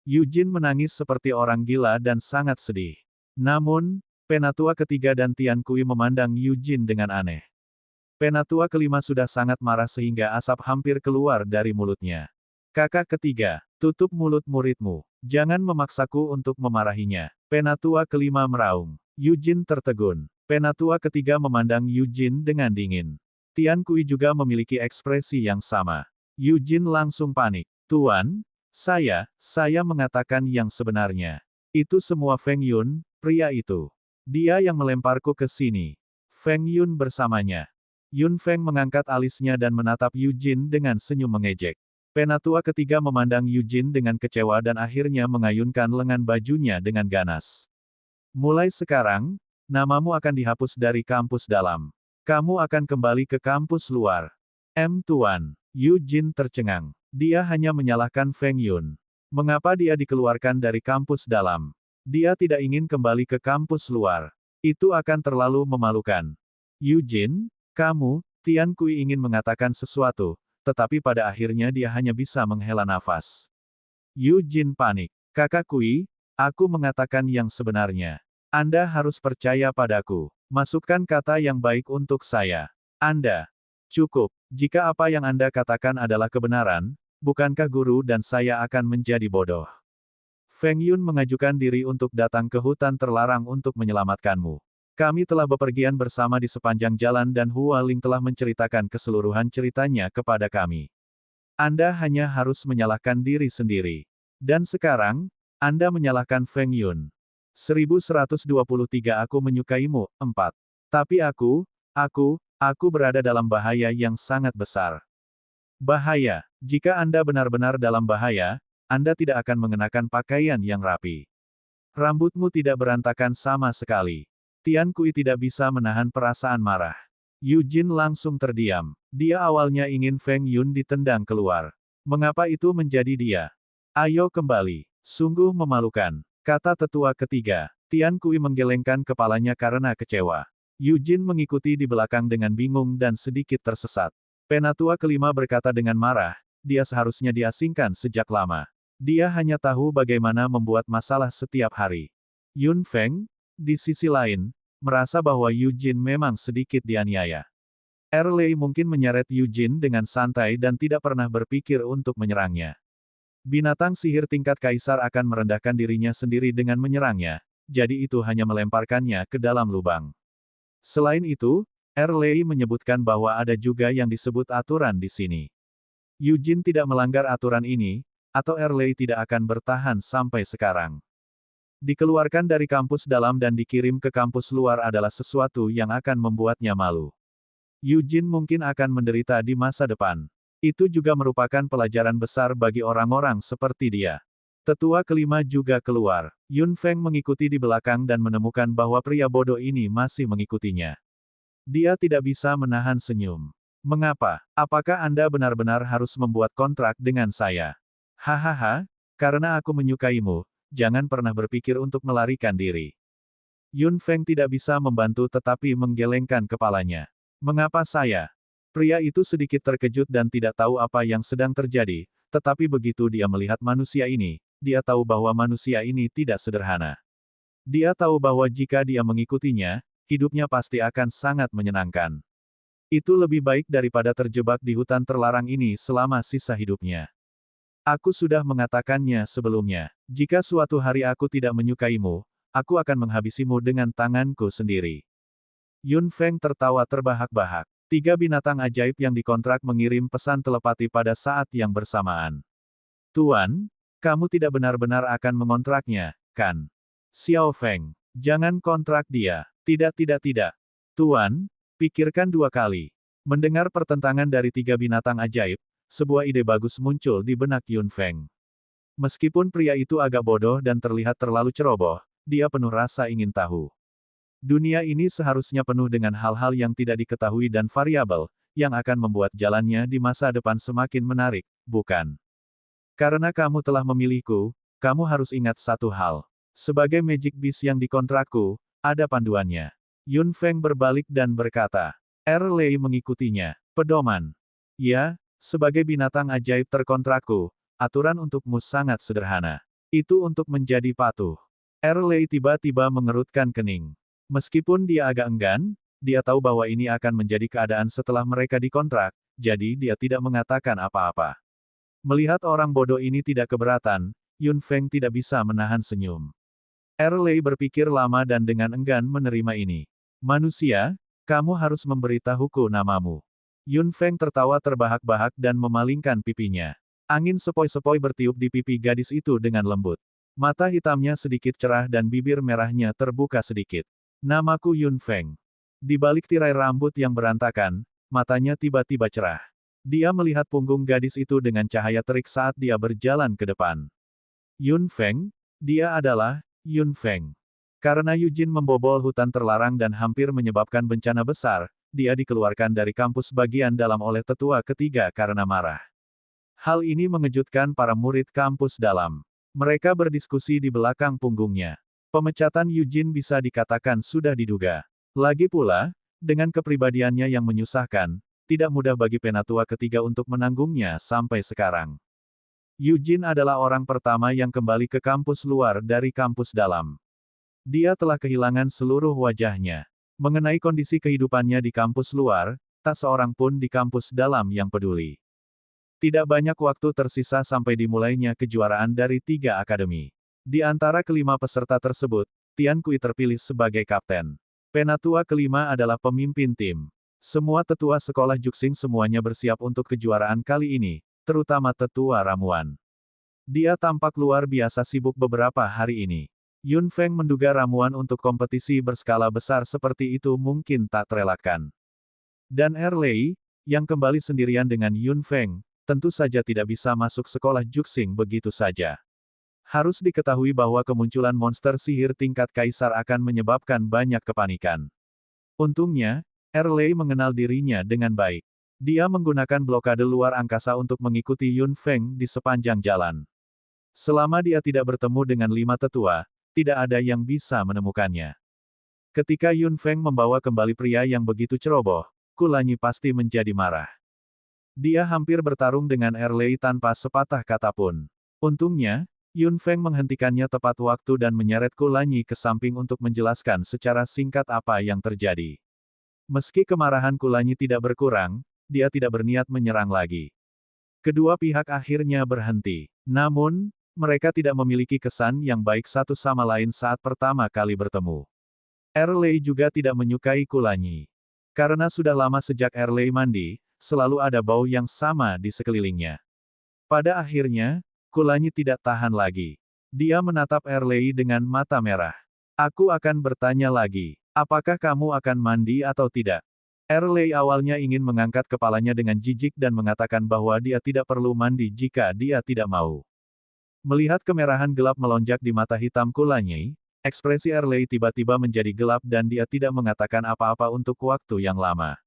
Eugene menangis seperti orang gila dan sangat sedih. Namun, penatua ketiga dan Tian Kui memandang Eugene dengan aneh. Penatua kelima sudah sangat marah sehingga asap hampir keluar dari mulutnya. Kakak ketiga, tutup mulut muridmu. Jangan memaksaku untuk memarahinya. Penatua kelima meraung. Eugene tertegun. Penatua ketiga memandang Eugene dengan dingin. Tian Kui juga memiliki ekspresi yang sama. Eugene langsung panik. Tuan, saya mengatakan yang sebenarnya. Itu semua Feng Yun, pria itu. Dia yang melemparku ke sini. Feng Yun bersamanya. Yun Feng mengangkat alisnya dan menatap Eugene dengan senyum mengejek. Penatua ketiga memandang Eugene dengan kecewa dan akhirnya mengayunkan lengan bajunya dengan ganas. Mulai sekarang, namamu akan dihapus dari kampus dalam. Kamu akan kembali ke kampus luar. Tuan. Eugene tercengang. Dia hanya menyalahkan Feng Yun. Mengapa dia dikeluarkan dari kampus dalam? Dia tidak ingin kembali ke kampus luar. Itu akan terlalu memalukan. Eugene, kamu, Tian Kui ingin mengatakan sesuatu, tetapi pada akhirnya dia hanya bisa menghela nafas. Eugene panik. Kakak Kui, aku mengatakan yang sebenarnya. Anda harus percaya padaku. Masukkan kata yang baik untuk saya. Anda. Cukup. Jika apa yang Anda katakan adalah kebenaran, bukankah guru dan saya akan menjadi bodoh? Feng Yun mengajukan diri untuk datang ke hutan terlarang untuk menyelamatkanmu. Kami telah bepergian bersama di sepanjang jalan dan Hua Ling telah menceritakan keseluruhan ceritanya kepada kami. Anda hanya harus menyalahkan diri sendiri. Dan sekarang, Anda menyalahkan Feng Yun. 1123 Aku menyukaimu, 4. Tapi aku berada dalam bahaya yang sangat besar. Bahaya. Jika Anda benar-benar dalam bahaya, Anda tidak akan mengenakan pakaian yang rapi. Rambutmu tidak berantakan sama sekali. Tian Kui tidak bisa menahan perasaan marah. Yujin langsung terdiam. Dia awalnya ingin Feng Yun ditendang keluar. Mengapa itu menjadi dia? Ayo kembali. Sungguh memalukan, kata tetua ketiga. Tian Kui menggelengkan kepalanya karena kecewa. Yujin mengikuti di belakang dengan bingung dan sedikit tersesat. Penatua kelima berkata dengan marah, dia seharusnya diasingkan sejak lama. Dia hanya tahu bagaimana membuat masalah setiap hari. Yun Feng, di sisi lain, merasa bahwa Yujin memang sedikit dianiaya. Erlei mungkin menyeret Yujin dengan santai dan tidak pernah berpikir untuk menyerangnya. Binatang sihir tingkat kaisar akan merendahkan dirinya sendiri dengan menyerangnya, jadi itu hanya melemparkannya ke dalam lubang. Selain itu, Erlei menyebutkan bahwa ada juga yang disebut aturan di sini. Yujin tidak melanggar aturan ini, atau Erlei tidak akan bertahan sampai sekarang. Dikeluarkan dari kampus dalam dan dikirim ke kampus luar adalah sesuatu yang akan membuatnya malu. Yujin mungkin akan menderita di masa depan. Itu juga merupakan pelajaran besar bagi orang-orang seperti dia. Tetua kelima juga keluar. Yun Feng mengikuti di belakang dan menemukan bahwa pria bodoh ini masih mengikutinya. Dia tidak bisa menahan senyum. Mengapa? Apakah Anda benar-benar harus membuat kontrak dengan saya? Hahaha, karena aku menyukaimu, jangan pernah berpikir untuk melarikan diri. Yun Feng tidak bisa membantu tetapi menggelengkan kepalanya. Mengapa saya? Pria itu sedikit terkejut dan tidak tahu apa yang sedang terjadi, tetapi begitu dia melihat manusia ini, dia tahu bahwa manusia ini tidak sederhana. Dia tahu bahwa jika dia mengikutinya, hidupnya pasti akan sangat menyenangkan. Itu lebih baik daripada terjebak di hutan terlarang ini selama sisa hidupnya. Aku sudah mengatakannya sebelumnya, jika suatu hari aku tidak menyukaimu, aku akan menghabisimu dengan tanganku sendiri. Yun Feng tertawa terbahak-bahak. 3 binatang ajaib yang dikontrak mengirim pesan telepati pada saat yang bersamaan. Tuan, kamu tidak benar-benar akan mengontraknya, kan? Xiao Feng, jangan kontrak dia. Tidak. Tuan, pikirkan 2 kali. Mendengar pertentangan dari 3 binatang ajaib, sebuah ide bagus muncul di benak Yun Feng. Meskipun pria itu agak bodoh dan terlihat terlalu ceroboh, dia penuh rasa ingin tahu. Dunia ini seharusnya penuh dengan hal-hal yang tidak diketahui dan variabel, yang akan membuat jalannya di masa depan semakin menarik, bukan? Karena kamu telah memilihku, kamu harus ingat satu hal. Sebagai Magic Beast yang dikontrakku, ada panduannya. Yun Feng berbalik dan berkata. Erlei mengikutinya. Pedoman. Ya, sebagai binatang ajaib terkontrakku, aturan untukmu sangat sederhana. Itu untuk menjadi patuh. Erlei tiba-tiba mengerutkan kening. Meskipun dia agak enggan, dia tahu bahwa ini akan menjadi keadaan setelah mereka dikontrak, jadi dia tidak mengatakan apa-apa. Melihat orang bodoh ini tidak keberatan, Yun Feng tidak bisa menahan senyum. Erlei berpikir lama dan dengan enggan menerima ini. Manusia, kamu harus memberitahuku namamu. Yun Feng tertawa terbahak-bahak dan memalingkan pipinya. Angin sepoi-sepoi bertiup di pipi gadis itu dengan lembut. Mata hitamnya sedikit cerah dan bibir merahnya terbuka sedikit. Namaku Yun Feng. Di balik tirai rambut yang berantakan, matanya tiba-tiba cerah. Dia melihat punggung gadis itu dengan cahaya terik saat dia berjalan ke depan. Yun Feng? Dia adalah Yun Feng. Karena Yujin membobol hutan terlarang dan hampir menyebabkan bencana besar, dia dikeluarkan dari kampus bagian dalam oleh tetua ketiga karena marah. Hal ini mengejutkan para murid kampus dalam. Mereka berdiskusi di belakang punggungnya. Pemecatan Yujin bisa dikatakan sudah diduga. Lagi pula, dengan kepribadiannya yang menyusahkan, tidak mudah bagi penatua ketiga untuk menanggungnya sampai sekarang. Yujin adalah orang pertama yang kembali ke kampus luar dari kampus dalam. Dia telah kehilangan seluruh wajahnya. Mengenai kondisi kehidupannya di kampus luar, tak seorang pun di kampus dalam yang peduli. Tidak banyak waktu tersisa sampai dimulainya kejuaraan dari 3 akademi. Di antara kelima peserta tersebut, Tian Kui terpilih sebagai kapten. Penatua kelima adalah pemimpin tim. Semua tetua sekolah Juxing semuanya bersiap untuk kejuaraan kali ini, terutama tetua ramuan. Dia tampak luar biasa sibuk beberapa hari ini. Yun Feng menduga ramuan untuk kompetisi berskala besar seperti itu mungkin tak terelakkan. Dan Erlei, yang kembali sendirian dengan Yun Feng, tentu saja tidak bisa masuk sekolah Juxing begitu saja. Harus diketahui bahwa kemunculan monster sihir tingkat kaisar akan menyebabkan banyak kepanikan. Untungnya, Erlei mengenal dirinya dengan baik. Dia menggunakan blokade luar angkasa untuk mengikuti Yun Feng di sepanjang jalan. Selama dia tidak bertemu dengan 5 tetua, tidak ada yang bisa menemukannya. Ketika Yun Feng membawa kembali pria yang begitu ceroboh, Kulanyi pasti menjadi marah. Dia hampir bertarung dengan Erlei tanpa sepatah kata pun. Untungnya, Yun Feng menghentikannya tepat waktu dan menyeret Kulanyi ke samping untuk menjelaskan secara singkat apa yang terjadi. Meski kemarahan Kulanyi tidak berkurang, dia tidak berniat menyerang lagi. Kedua pihak akhirnya berhenti. Namun, mereka tidak memiliki kesan yang baik satu sama lain saat pertama kali bertemu. Erlei juga tidak menyukai Kulanyi. Karena sudah lama sejak Erlei mandi, selalu ada bau yang sama di sekelilingnya. Pada akhirnya, Kulanyi tidak tahan lagi. Dia menatap Erlei dengan mata merah. Aku akan bertanya lagi, apakah kamu akan mandi atau tidak? Erlei awalnya ingin mengangkat kepalanya dengan jijik dan mengatakan bahwa dia tidak perlu mandi jika dia tidak mau. Melihat kemerahan gelap melonjak di mata hitam Kulanyi, ekspresi Erlei tiba-tiba menjadi gelap dan dia tidak mengatakan apa-apa untuk waktu yang lama.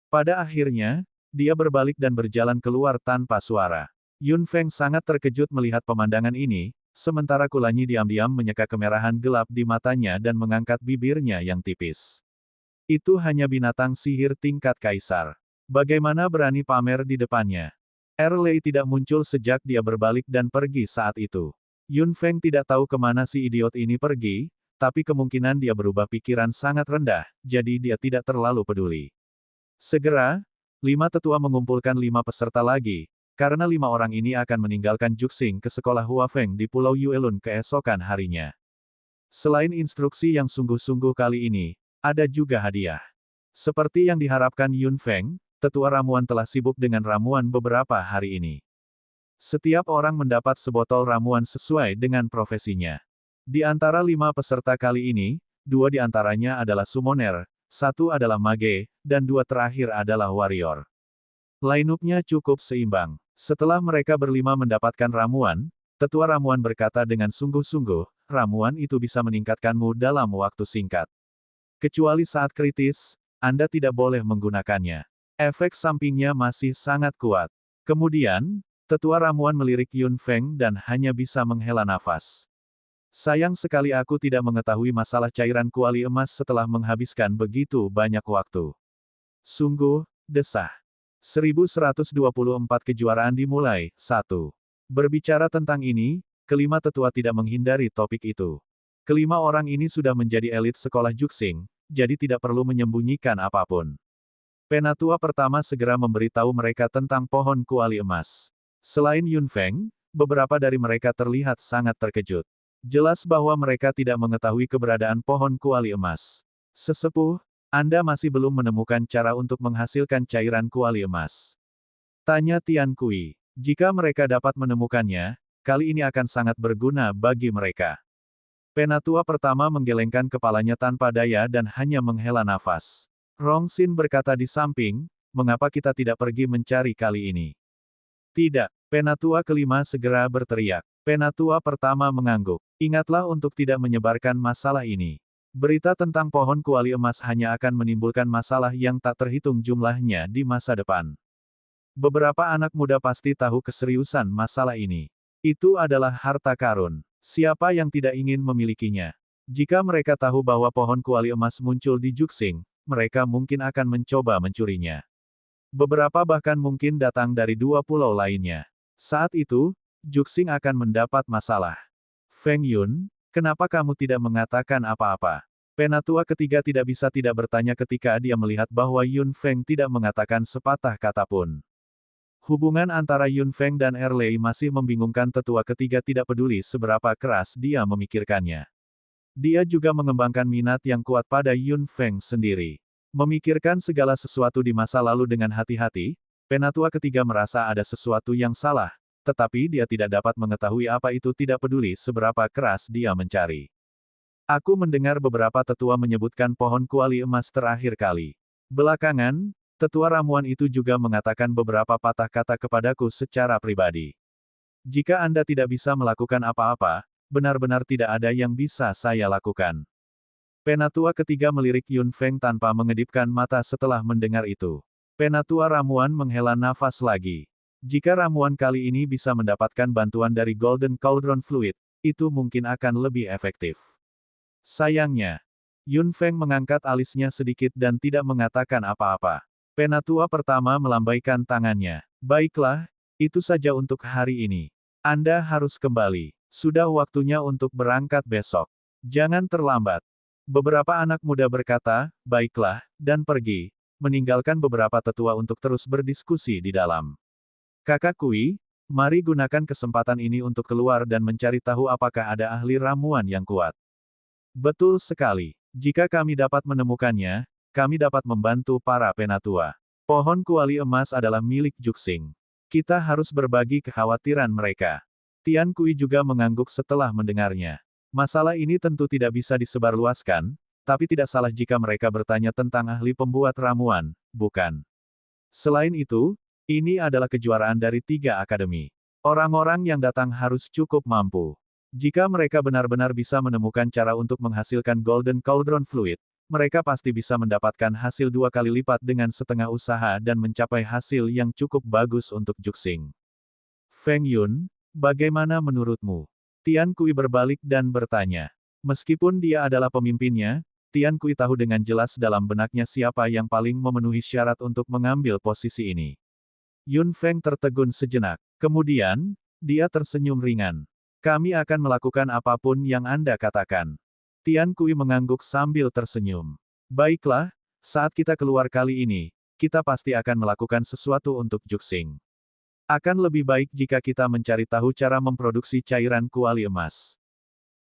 Pada akhirnya, dia berbalik dan berjalan keluar tanpa suara. Yun Feng sangat terkejut melihat pemandangan ini, sementara Kulanyi diam-diam menyeka kemerahan gelap di matanya dan mengangkat bibirnya yang tipis. Itu hanya binatang sihir tingkat kaisar. Bagaimana berani pamer di depannya? Erlei tidak muncul sejak dia berbalik dan pergi saat itu. Yun Feng tidak tahu kemana si idiot ini pergi, tapi kemungkinan dia berubah pikiran sangat rendah, jadi dia tidak terlalu peduli. Segera, 5 tetua mengumpulkan 5 peserta lagi, karena 5 orang ini akan meninggalkan Juxing ke sekolah Huafeng di Pulau Yuelun keesokan harinya. Selain instruksi yang sungguh-sungguh kali ini, ada juga hadiah. Seperti yang diharapkan Yun Feng, tetua ramuan telah sibuk dengan ramuan beberapa hari ini. Setiap orang mendapat sebotol ramuan sesuai dengan profesinya. Di antara 5 peserta kali ini, 2 di antaranya adalah summoner, 1 adalah mage, dan 2 terakhir adalah warrior. Line-up-nya cukup seimbang. Setelah mereka berlima mendapatkan ramuan, tetua ramuan berkata dengan sungguh-sungguh, ramuan itu bisa meningkatkanmu dalam waktu singkat. Kecuali saat kritis, Anda tidak boleh menggunakannya. Efek sampingnya masih sangat kuat. Kemudian, tetua ramuan melirik Yun Feng dan hanya bisa menghela nafas. Sayang sekali aku tidak mengetahui masalah cairan kuali emas setelah menghabiskan begitu banyak waktu. Sungguh, desah. 1124 kejuaraan dimulai, 1. Berbicara tentang ini, kelima tetua tidak menghindari topik itu. Kelima orang ini sudah menjadi elit sekolah Juxing, jadi tidak perlu menyembunyikan apapun. Penatua pertama segera memberitahu mereka tentang pohon kuali emas. Selain Yun Feng, beberapa dari mereka terlihat sangat terkejut. Jelas bahwa mereka tidak mengetahui keberadaan pohon kuali emas. Sesepuh, Anda masih belum menemukan cara untuk menghasilkan cairan kuali emas. Tanya Tian Kui. Jika mereka dapat menemukannya, kali ini akan sangat berguna bagi mereka. Penatua pertama menggelengkan kepalanya tanpa daya dan hanya menghela nafas. Rong Xin berkata di samping, mengapa kita tidak pergi mencari kali ini? Tidak, penatua kelima segera berteriak. Penatua pertama mengangguk. Ingatlah untuk tidak menyebarkan masalah ini. Berita tentang pohon kuali emas hanya akan menimbulkan masalah yang tak terhitung jumlahnya di masa depan. Beberapa anak muda pasti tahu keseriusan masalah ini. Itu adalah harta karun. Siapa yang tidak ingin memilikinya? Jika mereka tahu bahwa pohon kuali emas muncul di Juxing, mereka mungkin akan mencoba mencurinya. Beberapa bahkan mungkin datang dari 2 pulau lainnya. Saat itu, Juxing akan mendapat masalah. Feng Yun, kenapa kamu tidak mengatakan apa-apa? Penatua ketiga tidak bisa tidak bertanya ketika dia melihat bahwa Yun Feng tidak mengatakan sepatah kata pun. Hubungan antara Yun Feng dan Erlei masih membingungkan tetua ketiga tidak peduli seberapa keras dia memikirkannya. Dia juga mengembangkan minat yang kuat pada Yun Feng sendiri. Memikirkan segala sesuatu di masa lalu dengan hati-hati, penatua ketiga merasa ada sesuatu yang salah, tetapi dia tidak dapat mengetahui apa itu tidak peduli seberapa keras dia mencari. Aku mendengar beberapa tetua menyebutkan pohon kuali emas terakhir kali. Belakangan, tetua ramuan itu juga mengatakan beberapa patah kata kepadaku secara pribadi. Jika Anda tidak bisa melakukan apa-apa, benar-benar tidak ada yang bisa saya lakukan. Penatua ketiga melirik Yun Feng tanpa mengedipkan mata setelah mendengar itu. Penatua ramuan menghela nafas lagi. Jika ramuan kali ini bisa mendapatkan bantuan dari Golden Cauldron Fluid, itu mungkin akan lebih efektif. Sayangnya, Yun Feng mengangkat alisnya sedikit dan tidak mengatakan apa-apa. Penatua pertama melambaikan tangannya. Baiklah, itu saja untuk hari ini. Anda harus kembali. Sudah waktunya untuk berangkat besok. Jangan terlambat. Beberapa anak muda berkata, baiklah, dan pergi, meninggalkan beberapa tetua untuk terus berdiskusi di dalam. Kakak Kui, mari gunakan kesempatan ini untuk keluar dan mencari tahu apakah ada ahli ramuan yang kuat. Betul sekali. Jika kami dapat menemukannya, kami dapat membantu para penatua. Pohon kuali emas adalah milik Juxing. Kita harus berbagi kekhawatiran mereka. Tian Kui juga mengangguk setelah mendengarnya. Masalah ini tentu tidak bisa disebarluaskan, tapi tidak salah jika mereka bertanya tentang ahli pembuat ramuan, bukan? Selain itu, ini adalah kejuaraan dari 3 akademi. Orang-orang yang datang harus cukup mampu. Jika mereka benar-benar bisa menemukan cara untuk menghasilkan Golden Cauldron Fluid, mereka pasti bisa mendapatkan hasil 2 kali lipat dengan setengah usaha dan mencapai hasil yang cukup bagus untuk Juxing. Feng Yun, bagaimana menurutmu? Tian Kui berbalik dan bertanya. Meskipun dia adalah pemimpinnya, Tian Kui tahu dengan jelas dalam benaknya siapa yang paling memenuhi syarat untuk mengambil posisi ini. Yun Feng tertegun sejenak. Kemudian, dia tersenyum ringan. Kami akan melakukan apapun yang Anda katakan. Tian Kui mengangguk sambil tersenyum. Baiklah, saat kita keluar kali ini, kita pasti akan melakukan sesuatu untuk Juxing. Akan lebih baik jika kita mencari tahu cara memproduksi cairan kuali emas.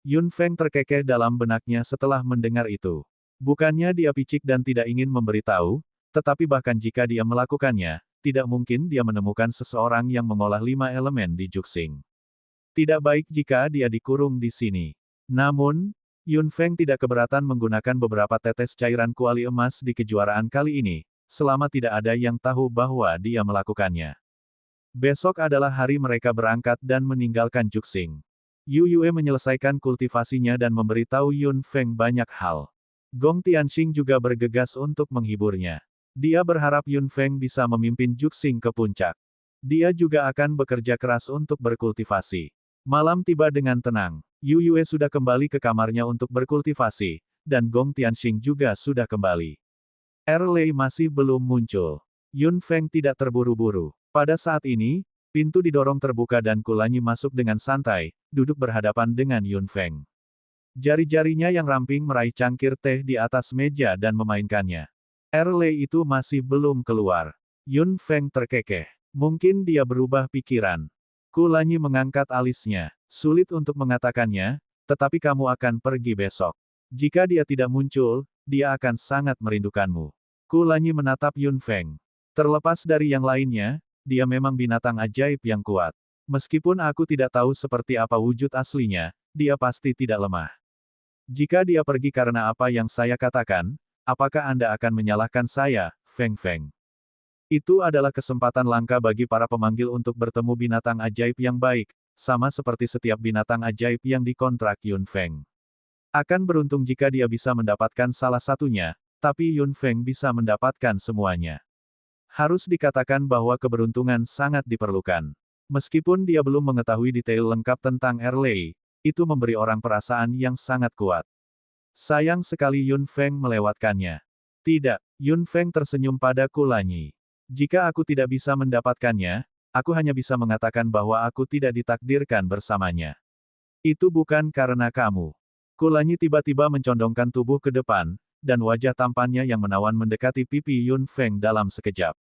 Yun Feng terkekeh dalam benaknya setelah mendengar itu. Bukannya dia picik dan tidak ingin memberitahu, tetapi bahkan jika dia melakukannya, tidak mungkin dia menemukan seseorang yang mengolah 5 elemen di Juxing. Tidak baik jika dia dikurung di sini. Namun, Yun Feng tidak keberatan menggunakan beberapa tetes cairan kuali emas di kejuaraan kali ini, selama tidak ada yang tahu bahwa dia melakukannya. Besok adalah hari mereka berangkat dan meninggalkan Juxing. Yu Yue menyelesaikan kultivasinya dan memberitahu Yun Feng banyak hal. Gong Tianxing juga bergegas untuk menghiburnya. Dia berharap Yun Feng bisa memimpin Juxing ke puncak. Dia juga akan bekerja keras untuk berkultivasi. Malam tiba dengan tenang. Yu Yue sudah kembali ke kamarnya untuk berkultivasi, dan Gong Tianxing juga sudah kembali. Erlei masih belum muncul. Yun Feng tidak terburu-buru. Pada saat ini, pintu didorong terbuka dan Kulanyi masuk dengan santai, duduk berhadapan dengan Yun Feng. Jari-jarinya yang ramping meraih cangkir teh di atas meja dan memainkannya. Erlei itu masih belum keluar. Yun Feng terkekeh. Mungkin dia berubah pikiran. Kulanyi mengangkat alisnya. Sulit untuk mengatakannya, tetapi kamu akan pergi besok. Jika dia tidak muncul, dia akan sangat merindukanmu. Kulanyi menatap Yun Feng. Terlepas dari yang lainnya, dia memang binatang ajaib yang kuat. Meskipun aku tidak tahu seperti apa wujud aslinya, dia pasti tidak lemah. Jika dia pergi karena apa yang saya katakan, apakah Anda akan menyalahkan saya, Feng Feng? Itu adalah kesempatan langka bagi para pemanggil untuk bertemu binatang ajaib yang baik, sama seperti setiap binatang ajaib yang dikontrak Yun Feng. Akan beruntung jika dia bisa mendapatkan salah satunya, tapi Yun Feng bisa mendapatkan semuanya. Harus dikatakan bahwa keberuntungan sangat diperlukan. Meskipun dia belum mengetahui detail lengkap tentang Erlei, itu memberi orang perasaan yang sangat kuat. Sayang sekali Yun Feng melewatkannya. Tidak, Yun Feng tersenyum pada Kulanyi. Jika aku tidak bisa mendapatkannya, aku hanya bisa mengatakan bahwa aku tidak ditakdirkan bersamanya. Itu bukan karena kamu. Kulanyi tiba-tiba mencondongkan tubuh ke depan, dan wajah tampannya yang menawan mendekati pipi Yun Feng dalam sekejap.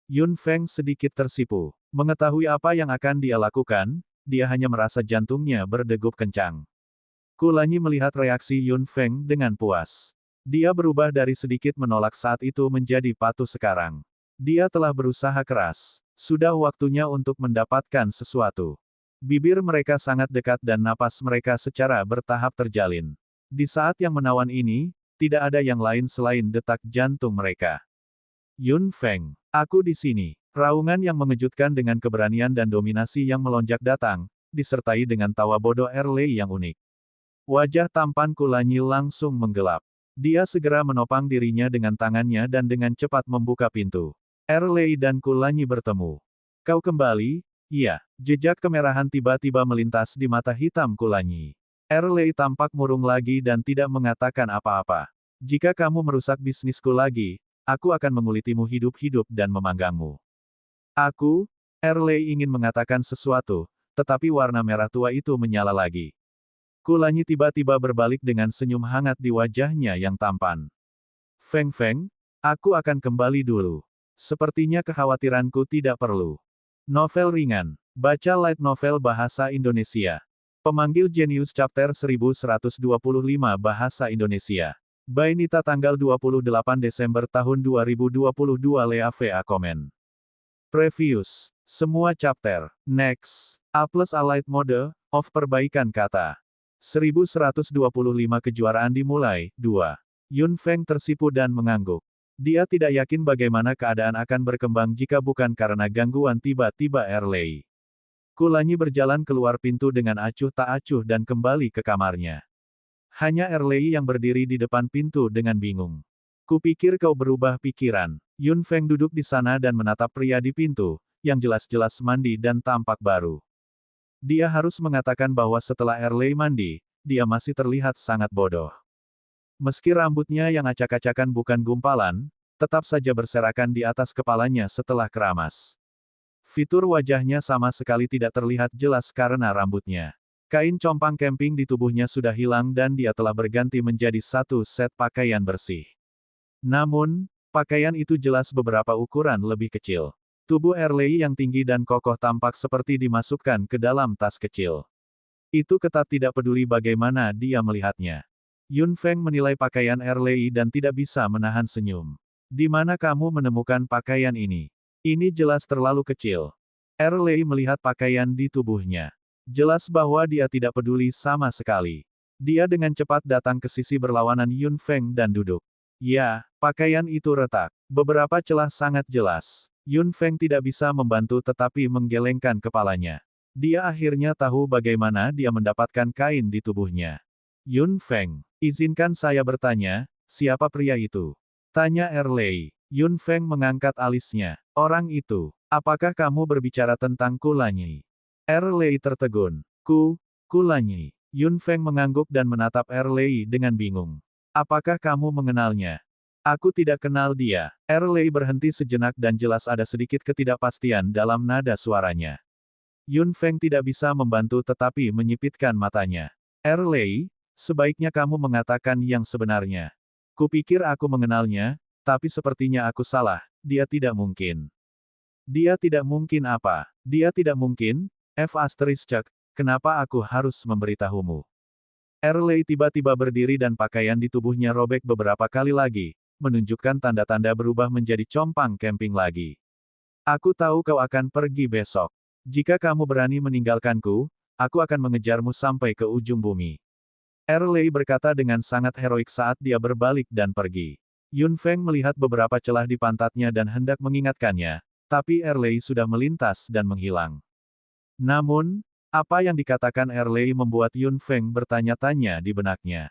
Yun Feng sedikit tersipu. Mengetahui apa yang akan dia lakukan, dia hanya merasa jantungnya berdegup kencang. Kulanyi melihat reaksi Yun Feng dengan puas. Dia berubah dari sedikit menolak saat itu menjadi patuh sekarang. Dia telah berusaha keras. Sudah waktunya untuk mendapatkan sesuatu. Bibir mereka sangat dekat dan napas mereka secara bertahap terjalin. Di saat yang menawan ini, tidak ada yang lain selain detak jantung mereka. Yun Feng, aku di sini. Raungan yang mengejutkan dengan keberanian dan dominasi yang melonjak datang, disertai dengan tawa bodoh Erlei yang unik. Wajah tampan Kulanyi langsung menggelap. Dia segera menopang dirinya dengan tangannya dan dengan cepat membuka pintu. Erlei dan Kulanyi bertemu. Kau kembali? Iya. Jejak kemerahan tiba-tiba melintas di mata hitam Kulanyi. Erlei tampak murung lagi dan tidak mengatakan apa-apa. Jika kamu merusak bisnisku lagi, aku akan mengulitimu hidup-hidup dan memanggangmu. Aku, Erlei ingin mengatakan sesuatu, tetapi warna merah tua itu menyala lagi. Kulanyi tiba-tiba berbalik dengan senyum hangat di wajahnya yang tampan. Feng Feng, aku akan kembali dulu. Sepertinya kekhawatiranku tidak perlu. Novel ringan. Baca light novel bahasa Indonesia. Pemanggil Jenius Chapter 1125 Bahasa Indonesia. By Nita tanggal 28 Desember tahun 2022 Lea VA Komen. Previous. Semua chapter. Next. A plus A light mode, of perbaikan kata. 1125 kejuaraan dimulai, 2. Yun Feng tersipu dan mengangguk. Dia tidak yakin bagaimana keadaan akan berkembang jika bukan karena gangguan tiba-tiba Erlei. Kulanyi berjalan keluar pintu dengan acuh tak acuh dan kembali ke kamarnya. Hanya Erlei yang berdiri di depan pintu dengan bingung. Kupikir kau berubah pikiran. Yun Feng duduk di sana dan menatap pria di pintu, yang jelas-jelas mandi dan tampak baru. Dia harus mengatakan bahwa setelah Erlei mandi, dia masih terlihat sangat bodoh. Meski rambutnya yang acak-acakan bukan gumpalan, tetap saja berserakan di atas kepalanya setelah keramas. Fitur wajahnya sama sekali tidak terlihat jelas karena rambutnya. Kain compang camping di tubuhnya sudah hilang dan dia telah berganti menjadi satu set pakaian bersih. Namun, pakaian itu jelas beberapa ukuran lebih kecil. Tubuh Erlei yang tinggi dan kokoh tampak seperti dimasukkan ke dalam tas kecil. Itu ketat tidak peduli bagaimana dia melihatnya. Yun Feng menilai pakaian Erlei dan tidak bisa menahan senyum. Di mana kamu menemukan pakaian ini? Ini jelas terlalu kecil. Erlei melihat pakaian di tubuhnya. Jelas bahwa dia tidak peduli sama sekali. Dia dengan cepat datang ke sisi berlawanan Yun Feng dan duduk. Ya, pakaian itu retak. Beberapa celah sangat jelas. Yun Feng tidak bisa membantu tetapi menggelengkan kepalanya. Dia akhirnya tahu bagaimana dia mendapatkan kain di tubuhnya. Yun Feng, izinkan saya bertanya, siapa pria itu? Tanya Erlei. Yun Feng mengangkat alisnya. Orang itu, apakah kamu berbicara tentang Kulanyi? Erlei tertegun. Kulanyi. Yun Feng mengangguk dan menatap Erlei dengan bingung. Apakah kamu mengenalnya? Aku tidak kenal dia. Erlei berhenti sejenak dan jelas ada sedikit ketidakpastian dalam nada suaranya. Yun Feng tidak bisa membantu tetapi menyipitkan matanya. Erlei, sebaiknya kamu mengatakan yang sebenarnya. Kupikir aku mengenalnya, tapi sepertinya aku salah, dia tidak mungkin. Dia tidak mungkin apa? Dia tidak mungkin, kenapa aku harus memberitahumu? Erlei tiba-tiba berdiri dan pakaian di tubuhnya robek beberapa kali lagi, menunjukkan tanda-tanda berubah menjadi compang camping lagi. Aku tahu kau akan pergi besok. Jika kamu berani meninggalkanku, aku akan mengejarmu sampai ke ujung bumi. Erlei berkata dengan sangat heroik saat dia berbalik dan pergi. Yun Feng melihat beberapa celah di pantatnya dan hendak mengingatkannya, tapi Erlei sudah melintas dan menghilang. Namun, apa yang dikatakan Erlei membuat Yun Feng bertanya-tanya di benaknya.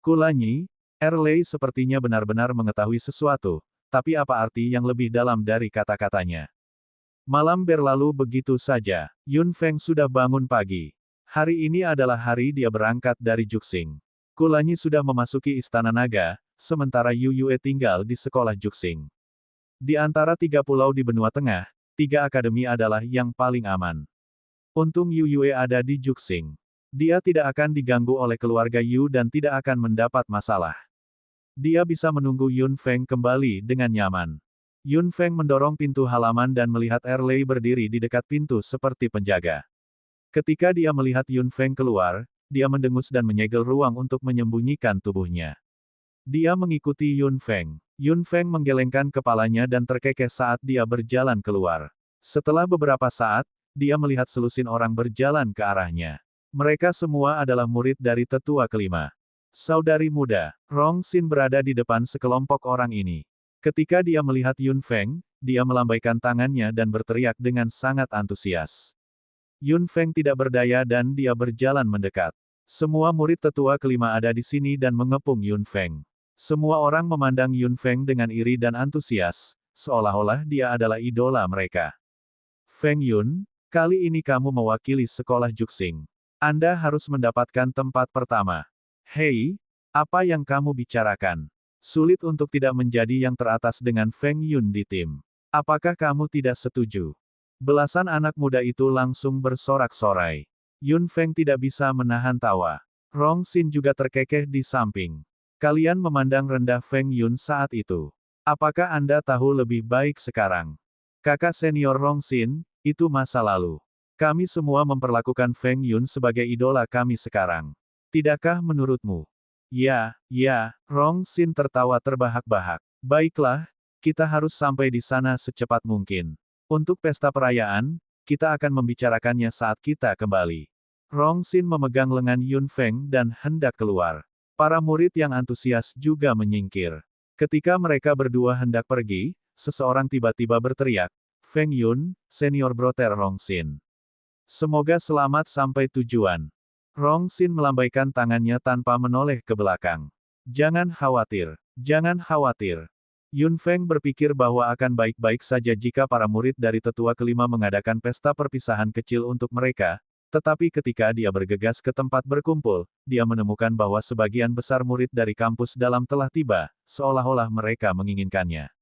Kulanyi, Erlei sepertinya benar-benar mengetahui sesuatu, tapi apa arti yang lebih dalam dari kata-katanya? Malam berlalu begitu saja. Yun Feng sudah bangun pagi. Hari ini adalah hari dia berangkat dari Juxing. Kulanyi sudah memasuki Istana Naga, sementara Yu Yue tinggal di sekolah Juxing. Di antara 3 pulau di benua tengah, 3 akademi adalah yang paling aman. Untung Yu Yue ada di Juxing. Dia tidak akan diganggu oleh keluarga Yu dan tidak akan mendapat masalah. Dia bisa menunggu Yun Feng kembali dengan nyaman. Yun Feng mendorong pintu halaman dan melihat Erlei berdiri di dekat pintu seperti penjaga. Ketika dia melihat Yun Feng keluar, dia mendengus dan menyegel ruang untuk menyembunyikan tubuhnya. Dia mengikuti Yun Feng. Yun Feng menggelengkan kepalanya dan terkekeh saat dia berjalan keluar. Setelah beberapa saat, dia melihat selusin orang berjalan ke arahnya. Mereka semua adalah murid dari tetua kelima. Saudari muda, Rong Xin berada di depan sekelompok orang ini. Ketika dia melihat Yun Feng, dia melambaikan tangannya dan berteriak dengan sangat antusias. Yun Feng tidak berdaya dan dia berjalan mendekat. Semua murid tetua kelima ada di sini dan mengepung Yun Feng. Semua orang memandang Yun Feng dengan iri dan antusias, seolah-olah dia adalah idola mereka. Feng Yun, kali ini kamu mewakili sekolah Juxing. Anda harus mendapatkan tempat pertama. Hei, apa yang kamu bicarakan? Sulit untuk tidak menjadi yang teratas dengan Feng Yun di tim. Apakah kamu tidak setuju? Belasan anak muda itu langsung bersorak-sorai. Yun Feng tidak bisa menahan tawa. Rong Xin juga terkekeh di samping. Kalian memandang rendah Feng Yun saat itu. Apakah Anda tahu lebih baik sekarang? Kakak senior Rong Xin, itu masa lalu. Kami semua memperlakukan Feng Yun sebagai idola kami sekarang. Tidakkah menurutmu? Ya, Rong Xin tertawa terbahak-bahak. Baiklah, kita harus sampai di sana secepat mungkin. Untuk pesta perayaan, kita akan membicarakannya saat kita kembali. Rong Xin memegang lengan Yun Feng dan hendak keluar. Para murid yang antusias juga menyingkir. Ketika mereka berdua hendak pergi, seseorang tiba-tiba berteriak, Feng Yun, senior broter Rong Xin. Semoga selamat sampai tujuan. Rong Xin melambaikan tangannya tanpa menoleh ke belakang. Jangan khawatir. Yun Feng berpikir bahwa akan baik-baik saja jika para murid dari tetua kelima mengadakan pesta perpisahan kecil untuk mereka, tetapi ketika dia bergegas ke tempat berkumpul, dia menemukan bahwa sebagian besar murid dari kampus dalam telah tiba, seolah-olah mereka menginginkannya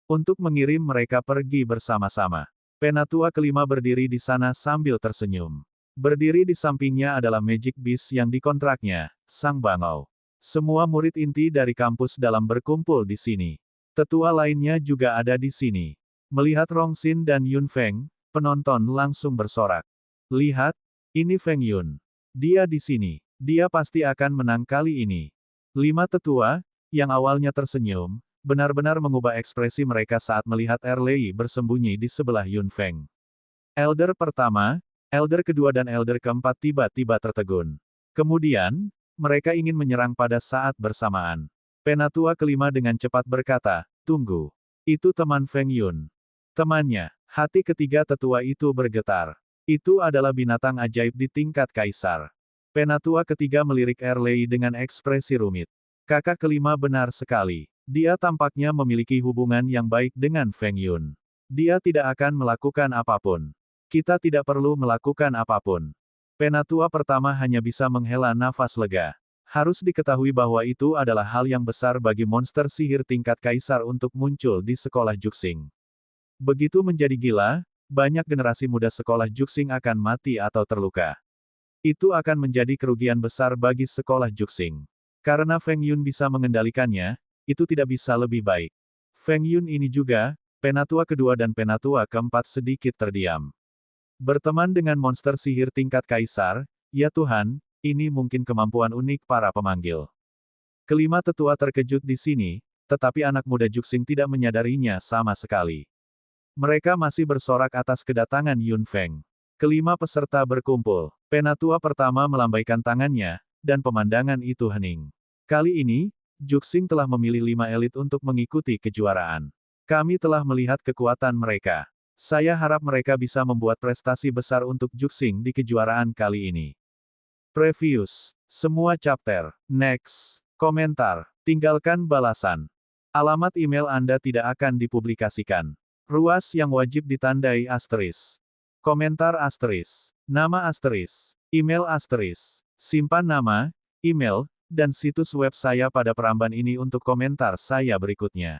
untuk mengirim mereka pergi bersama-sama. Penatua kelima berdiri di sana sambil tersenyum. Berdiri di sampingnya adalah Magic Beast yang dikontraknya, Sang Bangau. Semua murid inti dari kampus dalam berkumpul di sini. Tetua lainnya juga ada di sini. Melihat Rong Xin dan Yun Feng, penonton langsung bersorak. Lihat, ini Feng Yun. Dia di sini. Dia pasti akan menang kali ini. 5 tetua, yang awalnya tersenyum, benar-benar mengubah ekspresi mereka saat melihat Erlei bersembunyi di sebelah Yun Feng. Elder pertama, Elder kedua dan Elder keempat tiba-tiba tertegun. Kemudian, mereka ingin menyerang pada saat bersamaan. Penatua kelima dengan cepat berkata, tunggu. Itu teman Feng Yun. Temannya, hati ketiga tetua itu bergetar. Itu adalah binatang ajaib di tingkat kaisar. Penatua ketiga melirik Erlei dengan ekspresi rumit. Kakak kelima benar sekali. Dia tampaknya memiliki hubungan yang baik dengan Feng Yun. Dia tidak akan melakukan apapun. Kita tidak perlu melakukan apapun. Penatua pertama hanya bisa menghela nafas lega. Harus diketahui bahwa itu adalah hal yang besar bagi monster sihir tingkat kaisar untuk muncul di sekolah Juxing. Begitu menjadi gila, banyak generasi muda sekolah Juxing akan mati atau terluka. Itu akan menjadi kerugian besar bagi sekolah Juxing. Karena Feng Yun bisa mengendalikannya, itu tidak bisa lebih baik. Feng Yun ini juga, penatua kedua dan penatua keempat sedikit terdiam. Berteman dengan monster sihir tingkat kaisar, ya Tuhan, ini mungkin kemampuan unik para pemanggil. Kelima tetua terkejut di sini, tetapi anak muda Juxing tidak menyadarinya sama sekali. Mereka masih bersorak atas kedatangan Yun Feng. Kelima peserta berkumpul. Penatua pertama melambaikan tangannya, dan pemandangan itu hening. Kali ini, Juxing telah memilih 5 elit untuk mengikuti kejuaraan. Kami telah melihat kekuatan mereka. Saya harap mereka bisa membuat prestasi besar untuk Juxing di kejuaraan kali ini. Previous. Semua chapter. Next. Komentar. Tinggalkan balasan. Alamat email Anda tidak akan dipublikasikan. Ruas yang wajib ditandai asterisk. Komentar asterisk. Nama asterisk. Email asterisk. Simpan nama, email, dan situs web saya pada peramban ini untuk komentar saya berikutnya.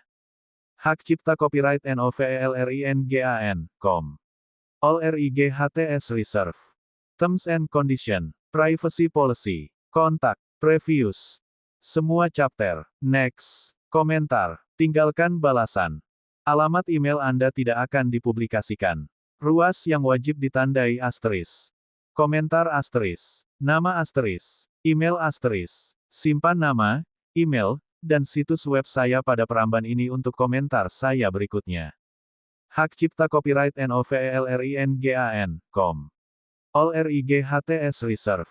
Hak cipta copyright NOVELRINGAN.com. All RIGHTS Reserve. Terms and Condition. Privacy Policy. Kontak. Previous. Semua chapter. Next. Komentar. Tinggalkan balasan. Alamat email Anda tidak akan dipublikasikan. Ruas yang wajib ditandai asterisk. Komentar asterisk. Nama asterisk. Email asterisk. Simpan nama, email, dan situs web saya pada peramban ini untuk komentar saya berikutnya. Hak Cipta Copyright NOVELRINGAN.com. All RIGHTS Reserve.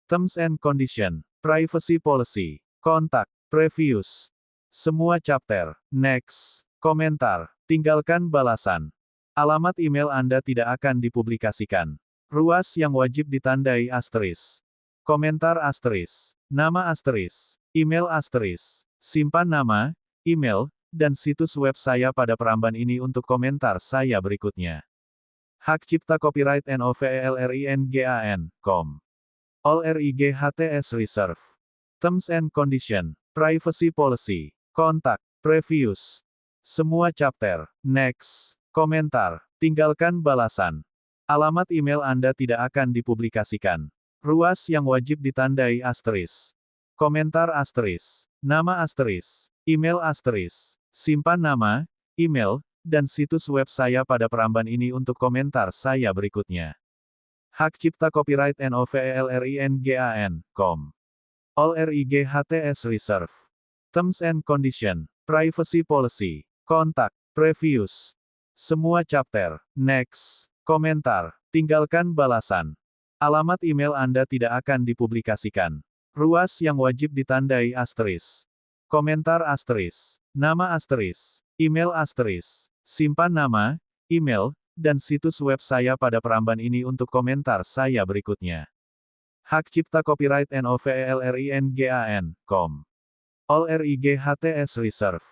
Terms and Condition. Privacy Policy. Kontak. Previous. Semua chapter. Next. Komentar. Tinggalkan balasan. Alamat email Anda tidak akan dipublikasikan. Ruas yang wajib ditandai asterisk. Komentar asterisk. Nama asterisk. Email asterisk. Simpan nama, email, dan situs web saya pada peramban ini untuk komentar saya berikutnya. Hak Cipta Copyright NOVELRINGAN.com. All RIGHTS Reserve. Terms and Condition. Privacy Policy. Kontak. Previous. Semua chapter. Next. Komentar. Tinggalkan balasan. Alamat email Anda tidak akan dipublikasikan. Ruas yang wajib ditandai asterisk. Komentar asterisk. Nama asterisk. Email asterisk. Simpan nama, email, dan situs web saya pada peramban ini untuk komentar saya berikutnya. Hak Cipta Copyright NOVELRINGAN.com. All RIGHTS Reserve. Terms and Condition. Privacy Policy. Kontak. Previous. Semua chapter. Next. Komentar. Tinggalkan balasan. Alamat email Anda tidak akan dipublikasikan. Ruas yang wajib ditandai asterisk. Komentar asterisk. Nama asterisk. Email asterisk. Simpan nama, email, dan situs web saya pada peramban ini untuk komentar saya berikutnya. Hak Cipta Copyright NOVELRINGAN.com. All RIGHTS Reserve.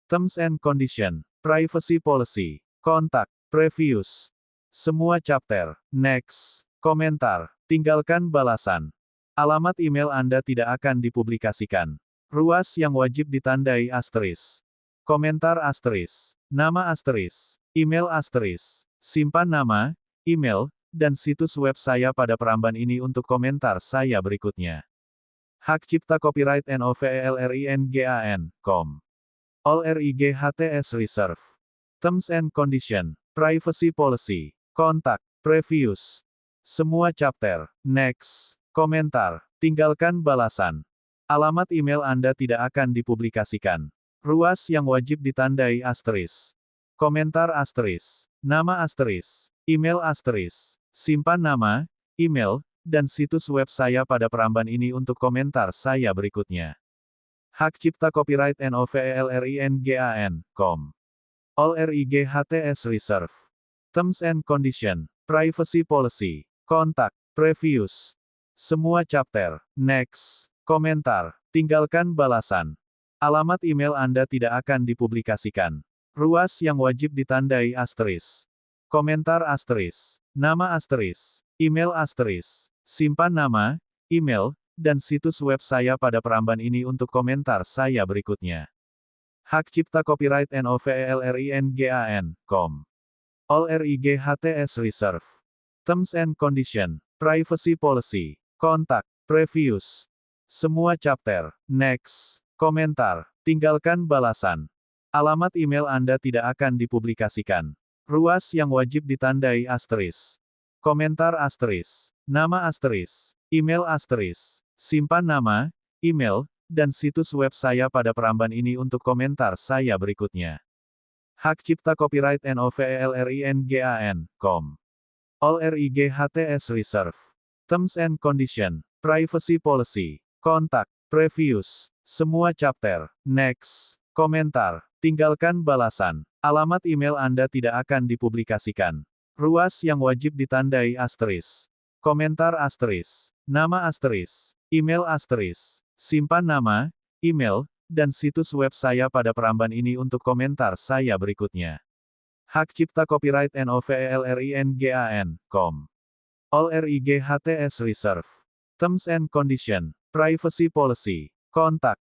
Terms and Condition. Privacy Policy. Kontak. Previous. Semua chapter. Next. Komentar. Tinggalkan balasan. Alamat email Anda tidak akan dipublikasikan. Ruas yang wajib ditandai asterisk. Komentar asterisk. Nama asterisk. Email asterisk. Simpan nama, email, dan situs web saya pada peramban ini untuk komentar saya berikutnya. Hak Cipta Copyright NOVELRINGAN.com. All RIGHTS Reserve. Terms and Condition. Privacy Policy. Kontak. Previous. Semua chapter. Next. Komentar. Tinggalkan balasan. Alamat email Anda tidak akan dipublikasikan. Ruas yang wajib ditandai asterisk. Komentar asterisk. Nama asterisk. Email asterisk. Simpan nama, email, dan situs web saya pada peramban ini untuk komentar saya berikutnya. Hak Cipta Copyright NOVELRINGAN.com. All RIGHTS Reserve. Terms and Condition. Privacy Policy. Kontak. Previous. Semua chapter. Next. Komentar. Tinggalkan balasan. Alamat email Anda tidak akan dipublikasikan. Ruas yang wajib ditandai asterisk. Komentar asterisk. Nama asterisk. Email asterisk. Simpan nama, email, dan situs web saya pada peramban ini untuk komentar saya berikutnya. Hak Cipta Copyright NOVELRINGAN.com. All RIGHTS Reserve. Terms and Condition. Privacy Policy. Kontak. Previous. Semua chapter. Next. Komentar. Tinggalkan balasan. Alamat email Anda tidak akan dipublikasikan. Ruas yang wajib ditandai asterisk. Komentar asterisk. Nama asterisk. Email asterisk. Simpan nama, email, dan situs web saya pada peramban ini untuk komentar saya berikutnya. Hak Cipta Copyright NOVELRINGAN.com. All RIGHTS Reserve. Terms and Condition. Privacy Policy. Kontak. Previous. Semua chapter. Next. Komentar. Tinggalkan balasan. Alamat email Anda tidak akan dipublikasikan. Ruas yang wajib ditandai asterisk. Komentar asterisk. Nama asterisk. Email asterisk. Simpan nama, email, dan situs web saya pada peramban ini untuk komentar saya berikutnya. Hak Cipta Copyright NOVELRINGAN.com. All RIGHTS Reserve. Terms and Condition. Privacy Policy. Kontak.